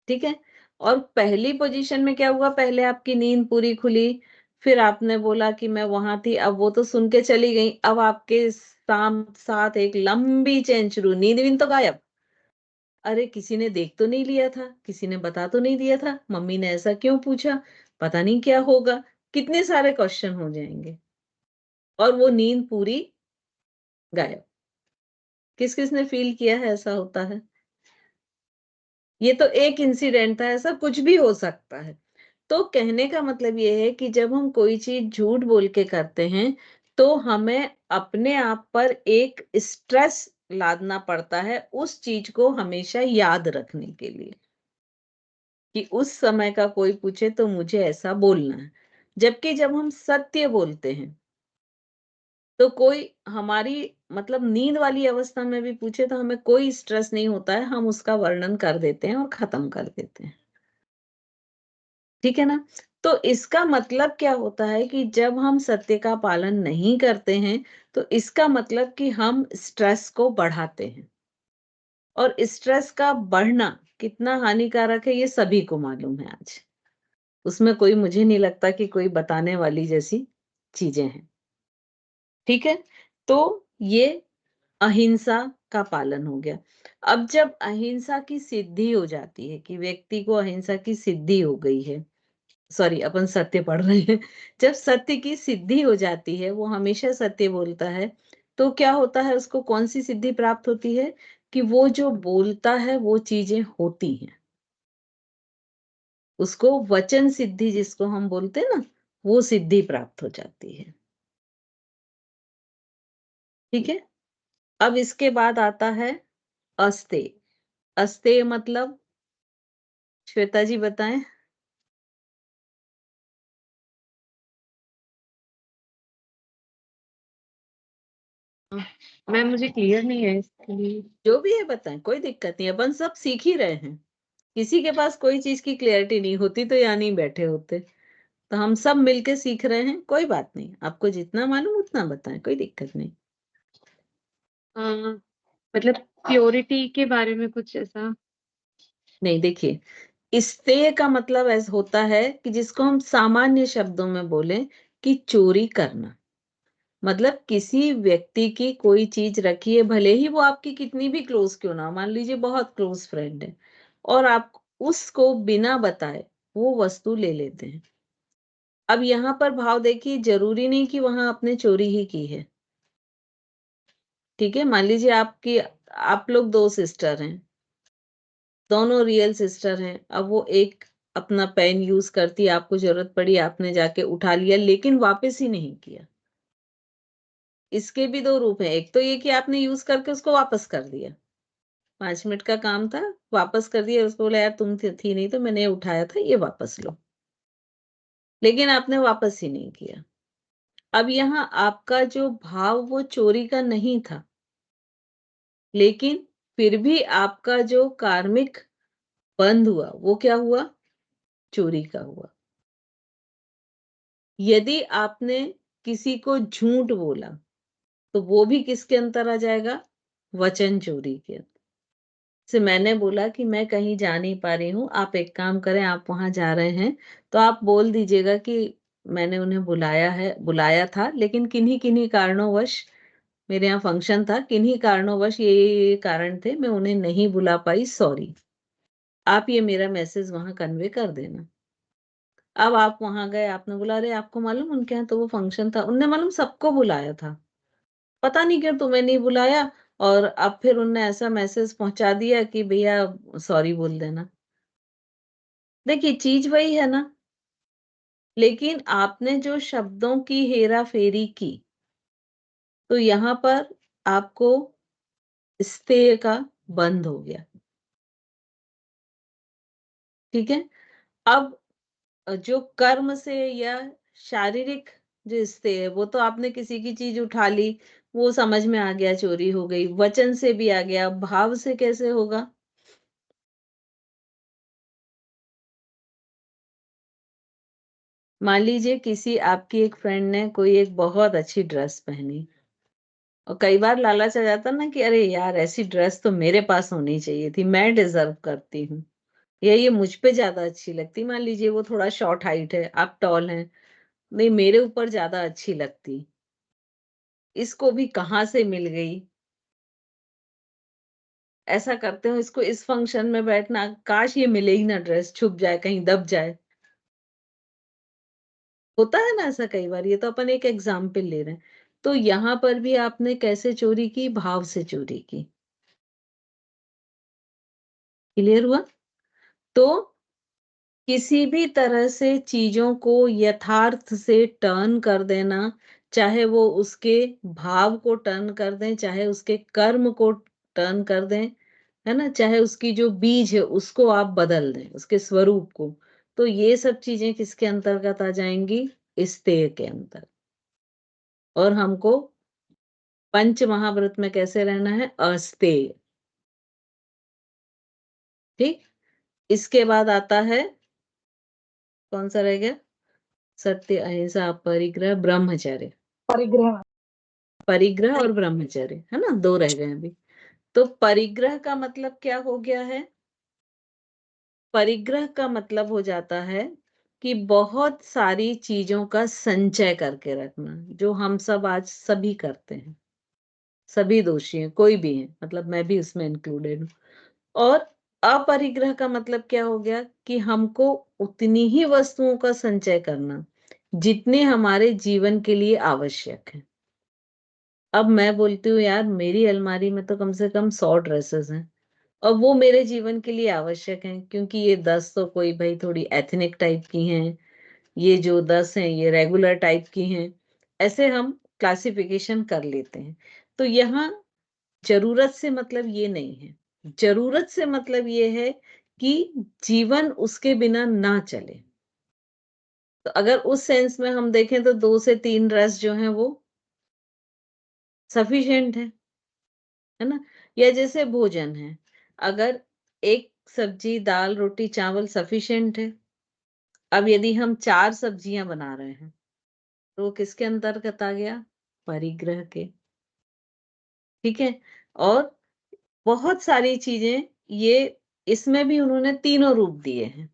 ठीक है। और पहली पोजीशन में क्या हुआ, पहले आपकी नींद पूरी खुली, फिर आपने बोला कि मैं वहां थी, अब वो तो सुन के चली गई, अब आपके साथ एक लंबी चेन शुरू, नींद विन तो गायब। अरे किसी ने देख तो नहीं लिया था, किसी ने बता तो नहीं दिया था, मम्मी ने ऐसा क्यों पूछा, पता नहीं क्या होगा, कितने सारे क्वेश्चन हो जाएंगे, और वो नींद पूरी गायब। किस किस ने फील किया है ऐसा होता है। ये तो एक इंसिडेंट था, ऐसा कुछ भी हो सकता है। तो कहने का मतलब ये है कि जब हम कोई चीज झूठ बोल के करते हैं तो हमें अपने आप पर एक स्ट्रेस लादना पड़ता है उस चीज को हमेशा याद रखने के लिए, कि उस समय का कोई पूछे तो मुझे ऐसा बोलना है। जबकि जब हम सत्य बोलते हैं तो कोई हमारी मतलब नींद वाली अवस्था में भी पूछे तो हमें कोई स्ट्रेस नहीं होता है, हम उसका वर्णन कर देते हैं और खत्म कर देते हैं, ठीक है ना। तो इसका मतलब क्या होता है कि जब हम सत्य का पालन नहीं करते हैं तो इसका मतलब कि हम स्ट्रेस को बढ़ाते हैं, और स्ट्रेस का बढ़ना कितना हानिकारक है ये सभी को मालूम है आज। उसमें कोई, मुझे नहीं लगता कि कोई बताने वाली जैसी चीजें हैं, ठीक है। तो ये अहिंसा का पालन हो गया। अब जब अहिंसा की सिद्धि हो जाती है कि व्यक्ति को अहिंसा की सिद्धि हो गई है, सॉरी, अपन सत्य पढ़ रहे हैं। जब सत्य की सिद्धि हो जाती है, वो हमेशा सत्य बोलता है, तो क्या होता है, उसको कौन सी सिद्धि प्राप्त होती है कि वो जो बोलता है वो चीजें होती हैं। उसको वचन सिद्धि जिसको हम बोलते हैं ना, वो सिद्धि प्राप्त हो जाती है। ठीक है। अब इसके बाद आता है अस्तेय। अस्तेय मतलब, श्वेता जी बताएं। मैम मुझे क्लियर नहीं है इसके लिए। जो भी है बताएं, कोई दिक्कत नहीं, अपन सब सीख ही रहे हैं। किसी के पास कोई चीज की क्लियरिटी नहीं होती तो यहाँ नहीं बैठे होते। तो हम सब मिलके सीख रहे हैं, कोई बात नहीं, आपको जितना मालूम उतना बताएं, कोई दिक्कत नहीं। मतलब प्योरिटी के बारे में कुछ ऐसा? नहीं, देखिए, इस्तेय का मतलब ऐसा होता है कि जिसको हम सामान्य शब्दों में बोले कि चोरी करना। मतलब किसी व्यक्ति की कोई चीज रखी है, भले ही वो आपकी कितनी भी क्लोज क्यों ना हो, मान लीजिए बहुत क्लोज फ्रेंड है, और आप उसको बिना बताए वो वस्तु ले लेते हैं। अब यहाँ पर भाव देखिए, जरूरी नहीं कि वहां आपने चोरी ही की है। ठीक है, मान लीजिए आप लोग दो सिस्टर हैं, दोनों रियल सिस्टर हैं। अब वो एक अपना पेन यूज करती है, आपको जरूरत पड़ी, आपने जाके उठा लिया, लेकिन वापस ही नहीं किया। इसके भी दो रूप हैं। एक तो ये कि आपने यूज करके उसको वापस कर दिया, 5 मिनट का काम था, वापस कर दिया, उसको बोला यार तुम थी नहीं तो मैंने उठाया था, ये वापस लो, लेकिन आपने वापस ही नहीं किया। अब यहाँ आपका जो भाव वो चोरी का नहीं था, लेकिन फिर भी आपका जो कार्मिक बंध हुआ वो क्या हुआ, चोरी का हुआ। यदि आपने किसी को झूठ बोला तो वो भी किसके अंतर आ जाएगा, वचन चोरी के अंतर। से मैंने बोला कि मैं कहीं जा नहीं पा रही हूँ, आप एक काम करें, आप वहां जा रहे हैं तो आप बोल दीजिएगा कि मैंने उन्हें बुलाया था, लेकिन किन्हीं किन्हीं कारणोंवश, मेरे यहाँ फंक्शन था, किन्हीं कारणोंवश ये कारण थे, मैं उन्हें नहीं बुला पाई, सॉरी। आप ये मेरा मैसेज वहां कन्वे कर देना। अब आप वहां गए, आपने बोला अरे आपको मालूम उनके यहाँ तो वो फंक्शन था, उनने मालूम सबको बुलाया था, पता नहीं क्यों तुम्हें नहीं बुलाया, और अब फिर उनने ऐसा मैसेज पहुंचा दिया कि भैया सॉरी बोल देना। देखिए चीज वही है ना, लेकिन आपने जो शब्दों की हेरा फेरी की, तो यहाँ पर आपको स्तेय का बंद हो गया। ठीक है। अब जो कर्म से या शारीरिक जो स्तेय है, वो तो आपने किसी की चीज उठा ली, वो समझ में आ गया, चोरी हो गई, वचन से भी आ गया, भाव से कैसे होगा। मान लीजिए किसी आपकी एक फ्रेंड ने कोई एक बहुत अच्छी ड्रेस पहनी, और कई बार लालच आ जाता ना कि अरे यार ऐसी ड्रेस तो मेरे पास होनी चाहिए थी, मैं डिजर्व करती हूँ, या ये मुझ पे ज्यादा अच्छी लगती। मान लीजिए वो थोड़ा शॉर्ट हाइट है, आप टॉल हैं, नहीं मेरे ऊपर ज्यादा अच्छी लगती, इसको भी कहाँ से मिल गई। ऐसा करते हो, इसको इस फंक्शन में बैठना, काश ये मिले ही ना, ड्रेस छुप जाए, कहीं दब जाए। होता है ना ऐसा कई बार, ये तो अपन एक एग्जाम्पल ले रहे हैं। तो यहाँ पर भी आपने कैसे चोरी की, भाव से चोरी की। क्लियर हुआ। तो किसी भी तरह से चीजों को यथार्थ से टर्न कर देना, चाहे वो उसके भाव को टर्न कर दें, चाहे उसके कर्म को टर्न कर दें, है ना, चाहे उसकी जो बीज है उसको आप बदल दें, उसके स्वरूप को, तो ये सब चीजें किसके अंतर्गत आ जाएंगी, स्तेय के अंतर। और हमको पंच महाव्रत में कैसे रहना है, अस्तेय। ठीक। इसके बाद आता है, कौन सा रह गया, सत्य अहिंसा परिग्रह ब्रह्मचर्य। परिग्रह। परिग्रह और ब्रह्मचर्य, है ना, दो रह गए अभी। तो परिग्रह का मतलब क्या हो गया है, परिग्रह का मतलब हो जाता है कि बहुत सारी चीजों का संचय करके रखना, जो हम सब आज सभी करते हैं, सभी दोषी हैं, कोई भी है, मतलब मैं भी उसमें इंक्लूडेड हूँ। और अपरिग्रह का मतलब क्या हो गया कि हमको उतनी ही वस्तुओं का संचय करना जितने हमारे जीवन के लिए आवश्यक है। अब मैं बोलती हूँ यार मेरी अलमारी में तो कम से कम 100 ड्रेसेस हैं और वो मेरे जीवन के लिए आवश्यक हैं, क्योंकि ये 10 तो कोई भाई थोड़ी एथनिक टाइप की हैं, ये जो 10 हैं ये रेगुलर टाइप की हैं, ऐसे हम क्लासिफिकेशन कर लेते हैं। तो यहाँ जरूरत से मतलब ये नहीं है, जरूरत से मतलब ये है कि जीवन उसके बिना ना चले। तो अगर उस सेंस में हम देखें तो 2 से 3 ड्रेस जो हैं वो सफिशिएंट है ना। या जैसे भोजन है, अगर एक सब्जी दाल रोटी चावल सफिशिएंट है, अब यदि हम 4 सब्जियां बना रहे हैं तो वो किसके अंतर्गत आ गया? परिग्रह के। ठीक है। और बहुत सारी चीजें ये इसमें भी उन्होंने तीनों रूप दिए हैं।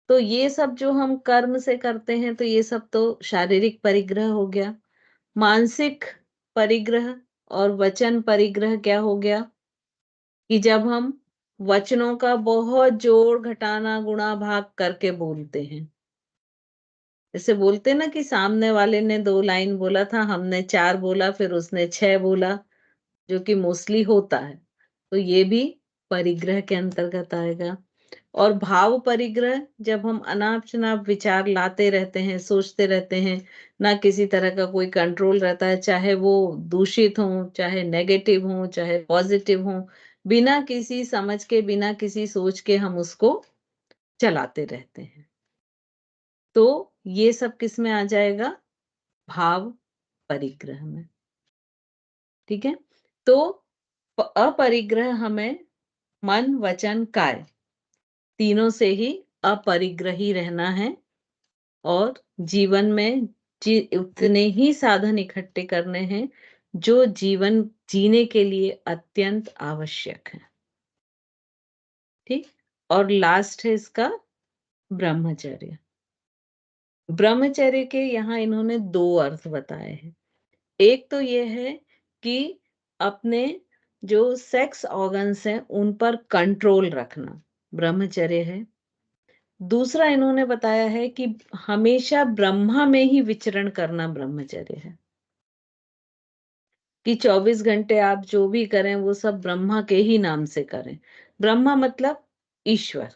तो ये सब जो हम कर्म से करते हैं तो ये सब तो शारीरिक परिग्रह हो गया। मानसिक परिग्रह और वचन परिग्रह क्या हो गया कि जब हम वचनों का बहुत जोड़ घटाना गुणा भाग करके बोलते हैं। जैसे बोलते ना कि सामने वाले ने 2 लाइन बोला था, हमने 4 बोला, फिर उसने 6 बोला, जो कि मोस्टली होता है। तो ये भी परिग्रह के अंतर्गत आएगा। और भाव परिग्रह, जब हम अनाप शनाप विचार लाते रहते हैं, सोचते रहते हैं, ना किसी तरह का कोई कंट्रोल रहता है, चाहे वो दूषित हो, चाहे नेगेटिव हो, चाहे पॉजिटिव हो, बिना किसी समझ के, बिना किसी सोच के हम उसको चलाते रहते हैं। तो ये सब किस में आ जाएगा? भाव परिग्रह में। ठीक है। तो अपरिग्रह हमें मन वचन काय तीनों से ही अपरिग्रही रहना है और जीवन में उतने ही साधन इकट्ठे करने हैं जो जीवन जीने के लिए अत्यंत आवश्यक है। ठीक। और लास्ट है इसका ब्रह्मचर्य। ब्रह्मचर्य के यहाँ इन्होंने 2 अर्थ बताए हैं। एक तो ये है कि अपने जो सेक्स ऑर्गन्स हैं उन पर कंट्रोल रखना ब्रह्मचर्य है। दूसरा इन्होंने बताया है कि हमेशा ब्रह्मा में ही विचरण करना ब्रह्मचर्य है, कि 24 घंटे आप जो भी करें वो सब ब्रह्मा के ही नाम से करें। ब्रह्मा मतलब ईश्वर।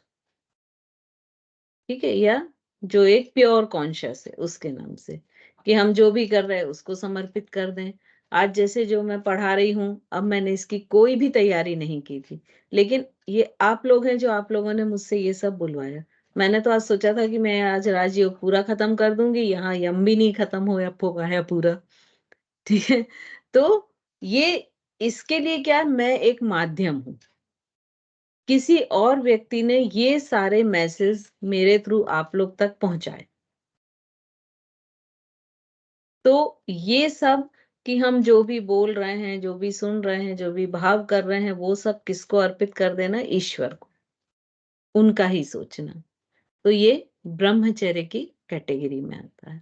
ठीक है। या जो एक प्योर कॉन्शियस है उसके नाम से, कि हम जो भी कर रहे हैं उसको समर्पित कर दें। आज जैसे जो मैं पढ़ा रही हूँ, अब मैंने इसकी कोई भी तैयारी नहीं की थी, लेकिन ये आप लोग हैं जो आप लोगों ने मुझसे ये सब बुलवाया। मैंने तो आज सोचा था कि मैं आज राजयोग पूरा खत्म कर दूंगी, यहाँ यम भी नहीं खत्म हो पाया पूरा। ठीक है। तो ये इसके लिए क्या, मैं एक माध्यम हूँ। किसी और व्यक्ति ने ये सारे मैसेज मेरे थ्रू आप लोग तक पहुंचाए। तो ये सब कि हम जो भी बोल रहे हैं, जो भी सुन रहे हैं, जो भी भाव कर रहे हैं, वो सब किसको अर्पित कर देना? ईश्वर को, उनका ही सोचना। तो ये ब्रह्मचर्य की कैटेगरी में आता है।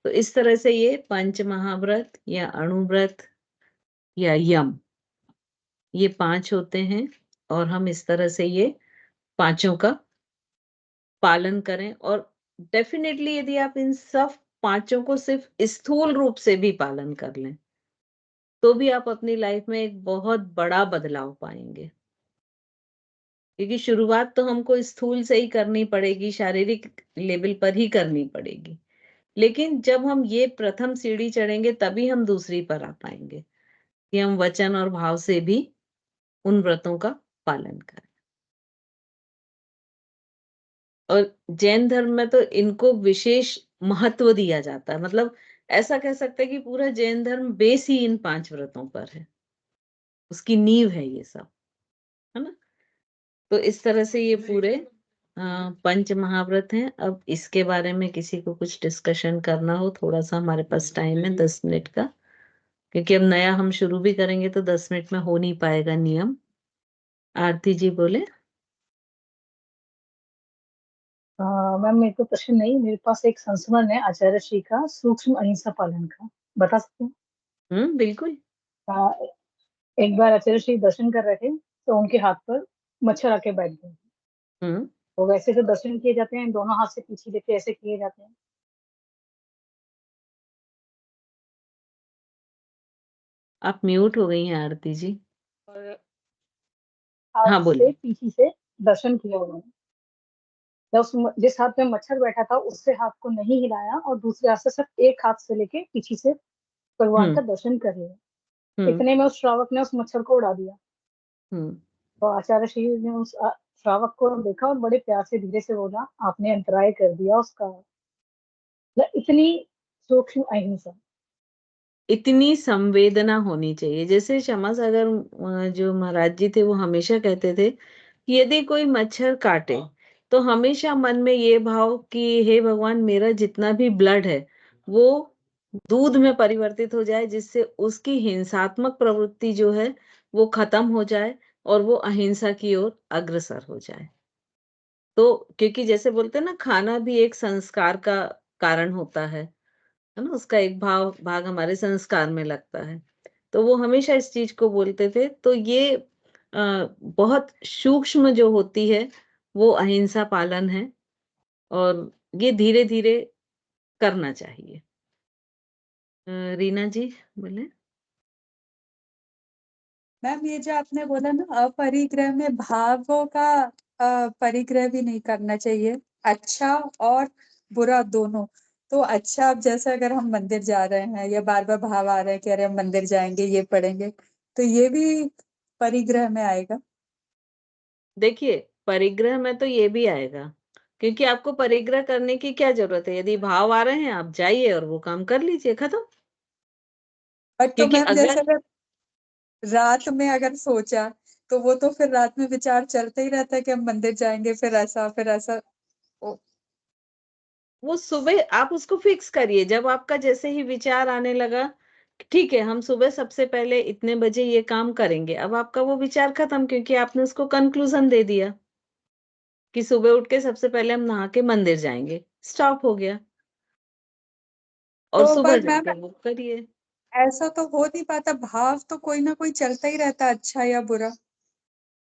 तो इस तरह से ये पंच महाव्रत या अणुव्रत या यम, ये 5 होते हैं और हम इस तरह से ये पांचों का पालन करें। और डेफिनेटली यदि आप इन सब 5 को सिर्फ स्थूल रूप से भी पालन कर लें तो भी आप अपनी लाइफ में एक बहुत बड़ा बदलाव पाएंगे। क्योंकि शुरुआत तो हमको स्थूल से ही करनी पड़ेगी, शारीरिक लेवल पर ही करनी पड़ेगी, लेकिन जब हम ये प्रथम सीढ़ी चढ़ेंगे तभी हम दूसरी पर आ पाएंगे कि हम वचन और भाव से भी उन व्रतों का पालन करें। और जैन धर्म में तो इनको विशेष महत्व दिया जाता है। मतलब ऐसा कह सकते हैं कि पूरा जैन धर्म बेस ही इन 5 व्रतों पर है, उसकी नींव है ये सब, है ना। तो इस तरह से ये पूरे पंच महाव्रत हैं। अब इसके बारे में किसी को कुछ डिस्कशन करना हो, थोड़ा सा हमारे पास टाइम है 10 मिनट का, क्योंकि अब नया हम शुरू भी करेंगे तो 10 मिनट में हो नहीं पाएगा नियम। आरती जी बोले। मैम मेरे को प्रश्न नहीं, मेरे पास एक संस्मरण है आचार्य श्री का सूक्ष्म अहिंसा पालन का, बता सकते हैं? बिल्कुल। एक बार आचार्य श्री दर्शन कर रहे थे तो उनके हाथ पर मच्छर आके बैठ गए। हम्म। तो वैसे तो दर्शन किए जाते हैं, दोनों हाथ से पीछे लेके ऐसे किए जाते हैं। आप म्यूट हो गई हैं आरती जी। और हाँ हाथ से बोलिए। पीछे से दर्शन किया उन्होंने। जिस हाथ में मच्छर बैठा था उससे हाथ को नहीं हिलाया और दूसरे हाथ से सिर्फ एक हाथ से लेके पीछे से भगवान का हम्म। दर्शन कर लिया। हम्म। इतने में उस श्रावक ने उस मच्छर को उड़ा दिया। हम्म। तो आचार्य श्री ने उस श्रावक को देखा और बड़े प्यार से धीरे से बोला, आपने अंतराय कर दिया उसका। मतलब इतनी सूक्ष्म अहिंसा। इतनी संवेदना होनी चाहिए। जैसे क्षमा सागर जो महाराज जी थे वो हमेशा कहते थे कि यदि कोई मच्छर काटे तो हमेशा मन में ये भाव कि हे भगवान, मेरा जितना भी ब्लड है वो दूध में परिवर्तित हो जाए, जिससे उसकी हिंसात्मक प्रवृत्ति जो है वो खत्म हो जाए और वो अहिंसा की ओर अग्रसर हो जाए। तो क्योंकि जैसे बोलते हैं ना, खाना भी एक संस्कार का कारण होता है ना, उसका एक भाग हमारे संस्कार में लगता है। तो वो हमेशा इस चीज को बोलते थे। तो ये बहुत सूक्ष्म जो होती है वो अहिंसा पालन है, और ये धीरे धीरे करना चाहिए। रीना जी बोले। मैम ये जो आपने बोला ना, अपरिग्रह में भावों का परिग्रह भी नहीं करना चाहिए, अच्छा और बुरा दोनों। तो अच्छा, अब जैसे अगर हम मंदिर जा रहे हैं या बार बार भाव आ रहे हैं कि अरे हम मंदिर जाएंगे, ये पढ़ेंगे, तो ये भी परिग्रह में आएगा। देखिए, परिग्रह में तो ये भी आएगा, क्योंकि आपको परिग्रह करने की क्या जरूरत है? यदि भाव आ रहे हैं आप जाइए और वो काम कर लीजिए, खत्म। बट तो क्योंकि मैम जैसे अगर अगर रात में अगर सोचा, तो वो तो फिर रात में विचार चलते ही रहता है कि हम मंदिर जाएंगे, फिर ऐसा। वो सुबह आप उसको फिक्स करिए। जब आपका जैसे ही विचार आने लगा, ठीक है हम सुबह सबसे पहले इतने बजे ये काम करेंगे, अब आपका वो विचार खत्म, क्योंकि आपने उसको कंक्लूजन दे दिया कि सुबह उठ के सबसे पहले हम नहा के मंदिर जाएंगे, स्टॉप हो गया। और तो सुबह पर मैम जाके वो करिए। ऐसा तो हो नहीं पाता, भाव तो कोई ना कोई चलता ही रहता है, अच्छा या बुरा।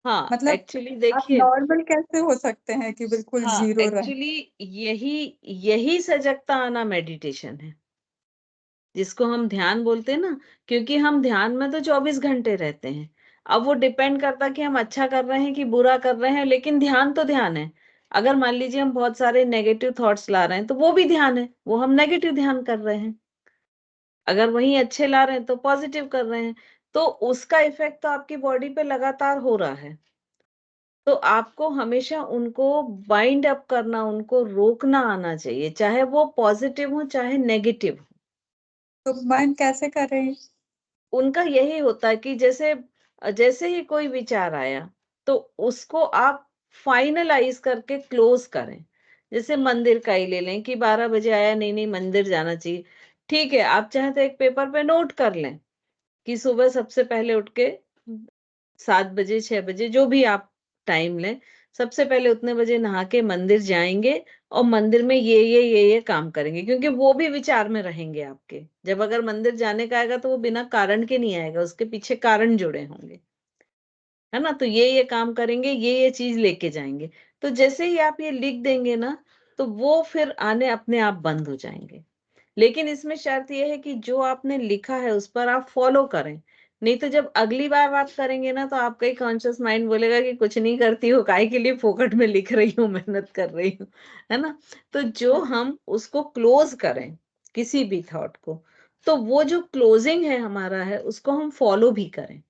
हाँ मतलब एक्चुअली आप देखिए, नॉर्मल कैसे हो सकते हैं कि बिल्कुल हाँ जीरो रहे। एक्चुअली यही यही सजगता आना मेडिटेशन है, जिसको हम ध्यान बोलते हैं ना। क्योंकि हम ध्यान में तो 24 घंटे रहते हैं। अब वो डिपेंड करता है कि हम अच्छा कर रहे हैं कि बुरा कर रहे हैं, लेकिन ध्यान तो ध्यान है। अगर मान लीजिए हम बहुत सारे नेगेटिव थॉट्स ला रहे हैं तो वो भी ध्यान है, वो हम नेगेटिव ध्यान कर रहे हैं। अगर वही अच्छे ला रहे हैं तो पॉजिटिव कर रहे हैं। तो उसका इफेक्ट तो आपकी बॉडी पे लगातार हो रहा है। तो आपको हमेशा उनको बाइंड अप करना, उनको रोकना आना चाहिए, चाहे वो पॉजिटिव हो चाहे नेगेटिव हो। तो मन कैसे कर रहे हैं। उनका यही होता है कि जैसे जैसे ही कोई विचार आया तो उसको आप फाइनलाइज करके क्लोज करें। जैसे मंदिर का ही ले लें कि 12 बजे आया, नहीं नहीं मंदिर जाना चाहिए, ठीक है, आप चाहे तो एक पेपर पे नोट कर लें कि सुबह सबसे पहले उठ के 7 बजे 6 बजे जो भी आप टाइम लें, सबसे पहले उतने बजे नहा के मंदिर जाएंगे और मंदिर में ये काम करेंगे। क्योंकि वो भी विचार में रहेंगे आपके। जब अगर मंदिर जाने का आएगा तो वो बिना कारण के नहीं आएगा, उसके पीछे कारण जुड़े होंगे, है ना। तो ये काम करेंगे, ये चीज लेके जाएंगे। तो जैसे ही आप ये लिख देंगे ना, तो वो फिर आने अपने आप बंद हो जाएंगे। लेकिन इसमें शर्त यह है कि जो आपने लिखा है उस पर आप फॉलो करें। नहीं तो जब अगली बार आप करेंगे ना, तो आपका ही कॉन्शियस माइंड बोलेगा कि कुछ नहीं करती हो, काहे के लिए फोकट में लिख रही हूँ, मेहनत कर रही हूँ, है ना। तो जो हम उसको क्लोज करें किसी भी थॉट को, तो वो जो क्लोजिंग है हमारा है उसको हम फॉलो भी करें,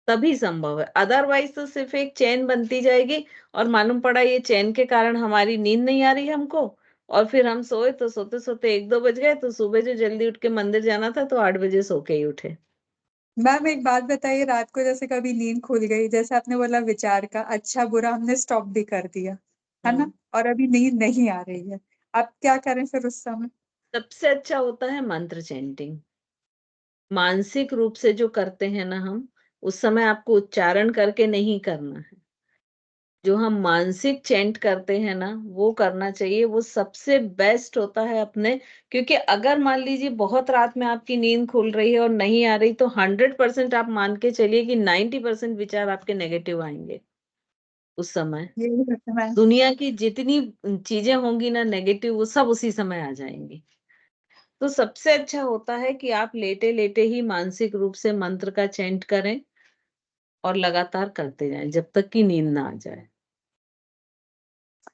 तभी संभव है। अदरवाइज तो सिर्फ एक चेन बनती जाएगी और मालूम पड़ा ये चेन के कारण हमारी नींद नहीं आ रही हमको, और फिर हम सोए तो सोते सोते 1-2 बज गए, तो सुबह जो जल्दी उठ के मंदिर जाना था तो 8 बजे सो के ही उठे। मैम एक बात बताइए, रात को जैसे कभी नींद खुल गई, जैसे आपने बोला विचार का अच्छा बुरा हमने स्टॉप भी कर दिया, है ना, और अभी नींद नहीं आ रही है, अब क्या करें फिर उस समय। सबसे अच्छा होता है मंत्र चैंटिंग। मानसिक रूप से जो करते हैं ना हम, उस समय आपको उच्चारण करके नहीं करना है। जो हम मानसिक चेंट करते हैं ना, वो करना चाहिए। वो सबसे बेस्ट होता है अपने, क्योंकि अगर मान लीजिए बहुत रात में आपकी नींद खुल रही है और नहीं आ रही, तो 100% आप मान के चलिए कि 90% विचार आपके नेगेटिव आएंगे उस समय। यही करते हैं मैम। दुनिया की जितनी चीजें होंगी ना नेगेटिव, वो सब उसी समय आ जाएंगी। तो सबसे अच्छा होता है कि आप लेटे लेटे ही मानसिक रूप से मंत्र का चैंट करें और लगातार करते जाएं जब तक कि नींद ना आ जाए।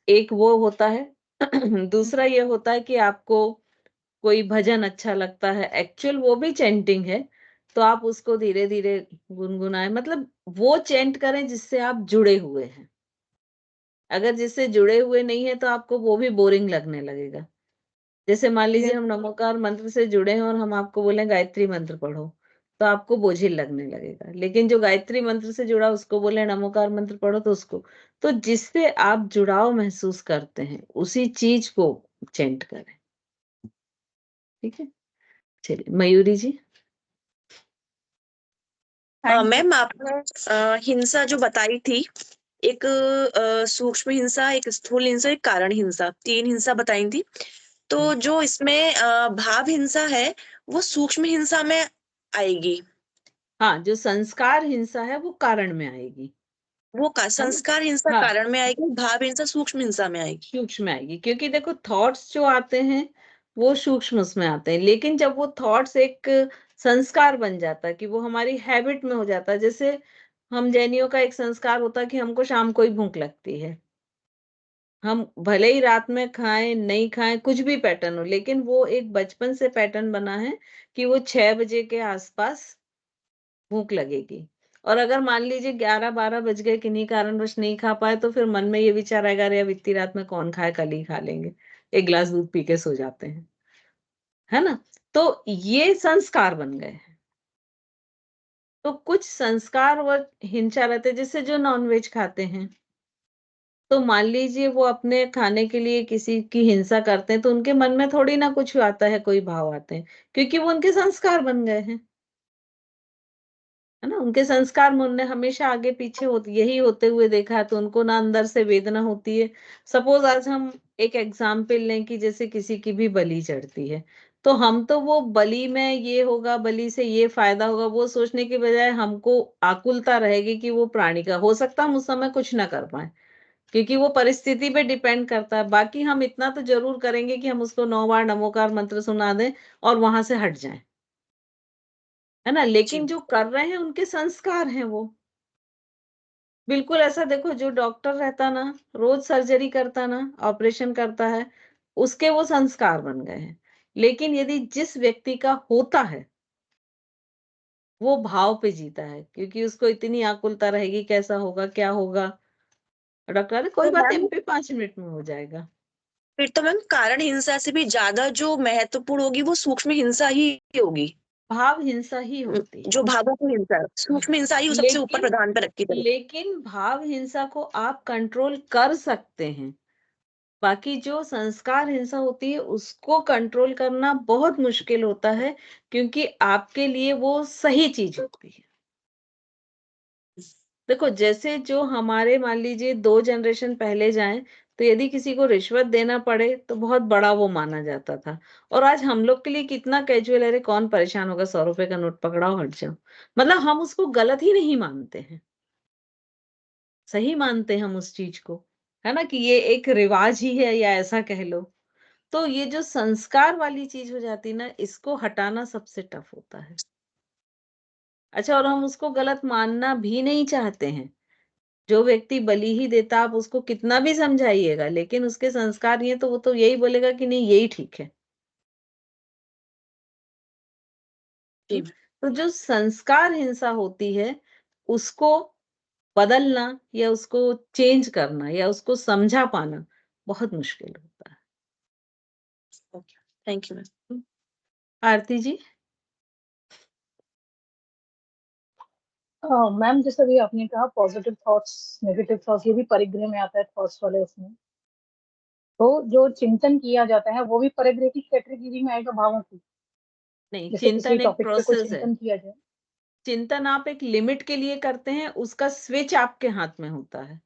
एक वो होता है। दूसरा ये होता है कि आपको कोई भजन अच्छा लगता है, एक्चुअल वो भी चैंटिंग है, तो आप उसको धीरे धीरे गुनगुनाएं। मतलब वो चैंट करें जिससे आप जुड़े हुए हैं। अगर जिससे जुड़े हुए नहीं है तो आपको वो भी बोरिंग लगने लगेगा। जैसे मान लीजिए हम नमोकार मंत्र से जुड़े हैं और हम आपको बोले गायत्री मंत्र पढ़ो, तो आपको बोझिल लगने लगेगा। लेकिन जो गायत्री मंत्र से जुड़ा उसको बोले नमोकार मंत्र पढ़ो, तो उसको, तो जिससे आप जुड़ाव महसूस करते हैं उसी चीज को चेंट करें। ठीक है, चलिए मयूरी जी। मैम आपने हिंसा जो बताई थी, एक सूक्ष्म हिंसा, एक स्थूल हिंसा, एक कारण हिंसा, 3 हिंसा बताई थी। तो जो इसमें भाव हिंसा है वो सूक्ष्म हिंसा में आएगी। हाँ, जो संस्कार हिंसा है वो कारण में आएगी। वो संस्कार हिंसा हाँ, कारण में आएगी, भाव हिंसा सूक्ष्म हिंसा में आएगी। सूक्ष्म में आएगी, क्योंकि देखो थॉट्स जो आते हैं वो सूक्ष्म उसमें आते हैं, लेकिन जब वो थॉट्स एक संस्कार बन जाता है कि वो हमारी हैबिट में हो जाता है। जैसे हम जैनियों का एक संस्कार होता है कि हमको शाम को ही भूख लगती है। हम भले ही रात में खाएं नहीं खाएं, कुछ भी पैटर्न हो, लेकिन वो एक बचपन से पैटर्न बना है कि वो 6 बजे के आसपास भूख लगेगी। और अगर मान लीजिए 11-12 बज गए, किन्हीं कारणवश नहीं खा पाए, तो फिर मन में ये विचार आएगा, अरे अब इतनी रात में कौन खाए, कल ही खा लेंगे, एक गिलास दूध पी के सो जाते हैं, है ना। तो ये संस्कार बन गए हैं। तो कुछ संस्कार और हिंसा रहते हैं, जैसे जो नॉनवेज खाते हैं, तो मान लीजिए वो अपने खाने के लिए किसी की हिंसा करते हैं, तो उनके मन में थोड़ी ना कुछ आता है, कोई भाव आते हैं, क्योंकि वो उनके संस्कार बन गए हैं, है ना। उनके संस्कार में उन्होंने हमेशा आगे पीछे यही होते हुए देखा है, तो उनको ना अंदर से वेदना होती है। सपोज आज हम एक एग्जाम्पल लें कि जैसे किसी की भी बलि चढ़ती है, तो हम तो वो बलि में ये होगा, बलि से ये फायदा होगा, वो सोचने के बजाय हमको आकुलता रहेगी कि वो प्राणी का हो सकता हम उस समय कुछ ना कर पाए, क्योंकि वो परिस्थिति पे डिपेंड करता है। बाकी हम इतना तो जरूर करेंगे कि हम उसको 9 बार नमोकार मंत्र सुना दें और वहां से हट जाएं, है ना। लेकिन जो कर रहे हैं उनके संस्कार हैं वो। बिल्कुल ऐसा देखो, जो डॉक्टर रहता ना, रोज सर्जरी करता ना, ऑपरेशन करता है, उसके वो संस्कार बन गए हैं। लेकिन यदि जिस व्यक्ति का होता है, वो भाव पे जीता है, क्योंकि उसको इतनी आकुलता रहेगी कैसा होगा, क्या होगा। डॉक्टर अरे कोई तो बात मैम नहीं, 5 मिनट में हो जाएगा। फिर तो मैम कारण हिंसा से भी ज्यादा जो महत्वपूर्ण होगी वो सूक्ष्म हिंसा ही होगी। भाव हिंसा ही होती है। जो भावों की हिंसा है, सूक्ष्म हिंसा ही सबसे ऊपर लेकिन प्रधान पे रखी जाएगी। लेकिन भाव हिंसा को आप कंट्रोल कर सकते हैं। बाकी जो संस्कार हिंसा होती है उसको कंट्रोल करना बहुत मुश्किल होता है, क्योंकि आपके लिए वो सही चीज होती है। देखो, जैसे जो हमारे मान लीजिए 2 जनरेशन पहले जाएं, तो यदि किसी को रिश्वत देना पड़े तो बहुत बड़ा वो माना जाता था। और आज हम लोग के लिए कितना कैजुअल है, अरे कौन परेशान होगा, 100 रुपए का नोट पकड़ाओ हट जाओ। मतलब हम उसको गलत ही नहीं मानते हैं, सही मानते हैं हम उस चीज को, है ना, कि ये एक रिवाज ही है, या ऐसा कह लो। तो ये जो संस्कार वाली चीज हो जाती ना, इसको हटाना सबसे टफ होता है। अच्छा, और हम उसको गलत मानना भी नहीं चाहते हैं। जो व्यक्ति बलि ही देता, आप उसको कितना भी समझाइएगा, लेकिन उसके संस्कार ये, तो वो तो यही बोलेगा कि नहीं यही ठीक है। तो जो संस्कार हिंसा होती है, उसको बदलना या उसको चेंज करना या उसको समझा पाना बहुत मुश्किल होता है। Thank you ma'am. Aarti ji. Ma'am जैसे अभी आपने कहा पॉजिटिव थॉट्स, नेगेटिव थॉट्स, ये भी परिग्रह में आता है थॉट्स वाले उसमें। तो जो चिंतन किया जाता है वो भी परिग्रह की कैटेगरी में आएगा भावों की। नहीं, जैसे किसी चिंतन एक टॉपिक पे कोई प्रोसेस है। चिंतन किया जाए। चिंतन आप एक लिमिट के लिए करते हैं, उसका स्विच आपके हाथ में होता है।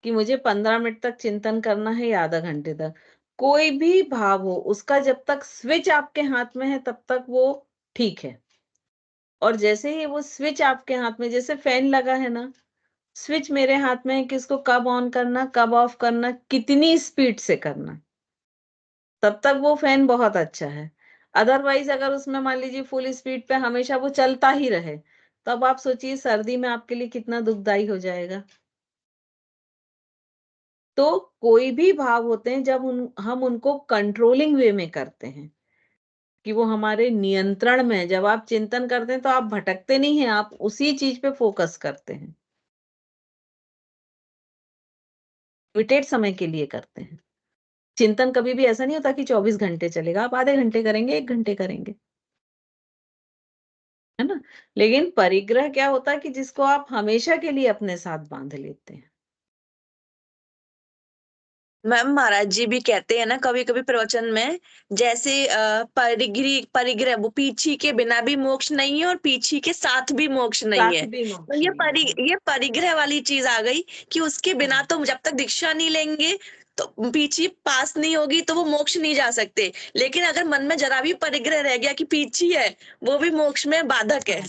कि मुझे 15 मिनट तक चिंतन करना है या आधा घंटे तक। कोई भी भाव हो, उसका जब तक स्विच आपके हाथ में है तब तक वो ठीक है। और जैसे ही वो स्विच आपके हाथ में, जैसे फैन लगा है ना, स्विच मेरे हाथ में है कि इसको कब ऑन करना, कब ऑफ करना, कितनी स्पीड से करना, तब तक वो फैन बहुत अच्छा है। अदरवाइज अगर उसमें मान लीजिए फुल स्पीड पे हमेशा वो चलता ही रहे, तो अब आप सोचिए सर्दी में आपके लिए कितना दुखदाई हो जाएगा। तो कोई भी भाव होते हैं जब हम उनको कंट्रोलिंग वे में करते हैं कि वो हमारे नियंत्रण में है। जब आप चिंतन करते हैं तो आप भटकते नहीं हैं, आप उसी चीज पे फोकस करते हैं, लिमिटेड समय के लिए करते हैं। चिंतन कभी भी ऐसा नहीं होता कि 24 घंटे चलेगा, आप आधे घंटे करेंगे, 1 घंटे करेंगे, है ना। लेकिन परिग्रह क्या होता है कि जिसको आप हमेशा के लिए अपने साथ बांध लेते हैं। मैम महाराज जी भी कहते हैं ना कभी कभी प्रवचन में, जैसे परिग्रह वो पीछे के बिना भी मोक्ष नहीं है और पीछे के साथ भी मोक्ष नहीं साथ है। भी तो मोक्ष नहीं है। ये परिग्रह वाली चीज आ गई कि उसके बिना हाँ। तो जब तक दीक्षा नहीं लेंगे तो पीछे पास नहीं होगी तो वो मोक्ष नहीं जा सकते। लेकिन अगर मन में जरा भी परिग्रह रह गया कि पीछे है, वो भी मोक्ष में बाधक है।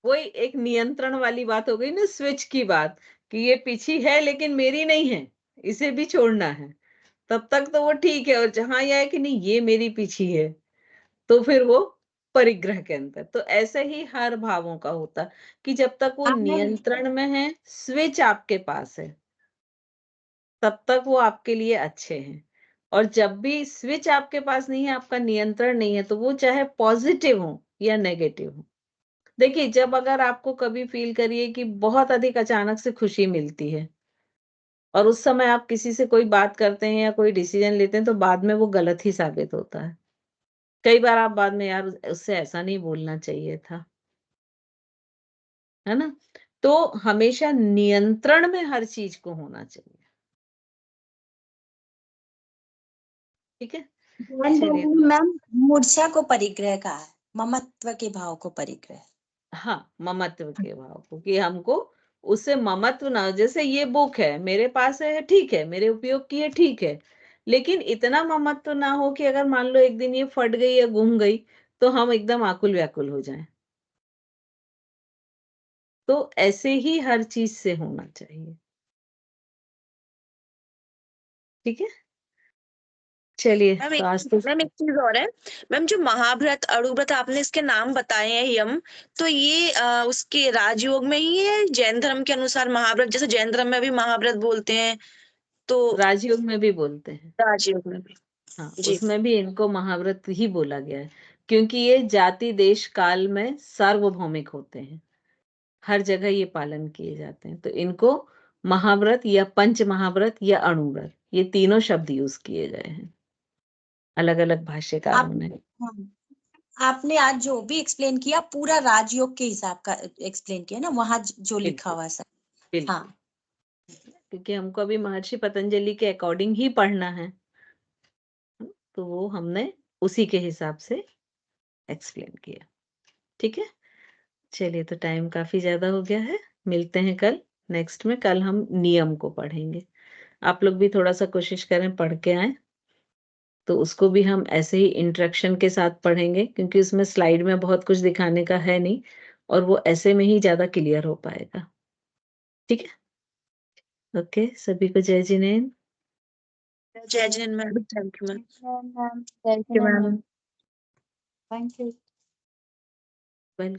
वही एक नियंत्रण वाली बात हो गई ना, स्विच की बात, कि ये पीछे है लेकिन मेरी नहीं है, इसे भी छोड़ना है, तब तक तो वो ठीक है। और जहां यह है कि नहीं ये मेरी पीछे है, तो फिर वो परिग्रह के अंदर। तो ऐसे ही हर भावों का होता कि जब तक वो नियंत्रण में है, स्विच आपके पास है, तब तक वो आपके लिए अच्छे हैं। और जब भी स्विच आपके पास नहीं है, आपका नियंत्रण नहीं है, तो वो चाहे पॉजिटिव हो या नेगेटिव हो। देखिए, जब अगर आपको कभी फील करिए कि बहुत अधिक अचानक से खुशी मिलती है और उस समय आप किसी से कोई बात करते हैं या कोई डिसीजन लेते हैं, तो बाद में वो गलत ही साबित होता है। कई बार आप बाद में, यार उससे ऐसा नहीं बोलना चाहिए था, है ना। तो हमेशा नियंत्रण में हर चीज को होना चाहिए। ठीक है, जैन चलिए। धर्म में मैम मूर्छा को परिग्रह कहा है, ममत्व के भाव को परिग्रह। हाँ, ममत्व के भाव को, कि हमको उससे ममत्व ना हो। जैसे ये बुक है मेरे पास है, ठीक है, मेरे उपयोग की है, ठीक है, लेकिन इतना ममत्व ना हो कि अगर मान लो एक दिन ये फट गई या गुम गई तो हम एकदम आकुल व्याकुल हो जाएं। तो ऐसे ही हर चीज से होना चाहिए। ठीक है, चलिए। तो आज तो मैम एक चीज और है। मैम जो महाव्रत अणुव्रत आपने इसके नाम बताए हैं यम, तो ये उसके राजयोग में ही है जैन धर्म के अनुसार महाव्रत, जैसे जैन धर्म में भी महाव्रत बोलते हैं तो राजयोग में भी बोलते हैं। राजयोग में भी। हाँ, जी उसमें भी इनको महाव्रत ही बोला गया है, क्योंकि ये जाति देश काल में सार्वभौमिक होते हैं, हर जगह ये पालन किए जाते हैं। तो इनको महाव्रत या पंच महाव्रत या अणुव्रत, ये तीनों शब्द यूज किए गए हैं अलग अलग भाष्यकारों आप ने। आपने आज जो भी एक्सप्लेन किया पूरा राजयोग के हिसाब का एक्सप्लेन किया ना, वहां जो लिखा बिल्कुल हुआ सब। बिल्कुल, हाँ, क्योंकि हमको अभी महर्षि पतंजलि के अकॉर्डिंग ही पढ़ना है, तो वो हमने उसी के हिसाब से एक्सप्लेन किया। ठीक है, चलिए। तो टाइम काफी ज्यादा हो गया है, मिलते हैं कल नेक्स्ट में। कल हम नियम को पढ़ेंगे। आप लोग भी थोड़ा सा कोशिश करें पढ़ के आए, तो उसको भी हम ऐसे ही इंट्रैक्शन के साथ पढ़ेंगे, क्योंकि उसमें स्लाइड में बहुत कुछ दिखाने का है नहीं, और वो ऐसे में ही ज्यादा क्लियर हो पाएगा। ठीक है, ओके, सभी को जय जिनेन्द्र। जय Jain ma'am, thank you ma'am. Ma'am, जय हिंद मैम, थैंक यू।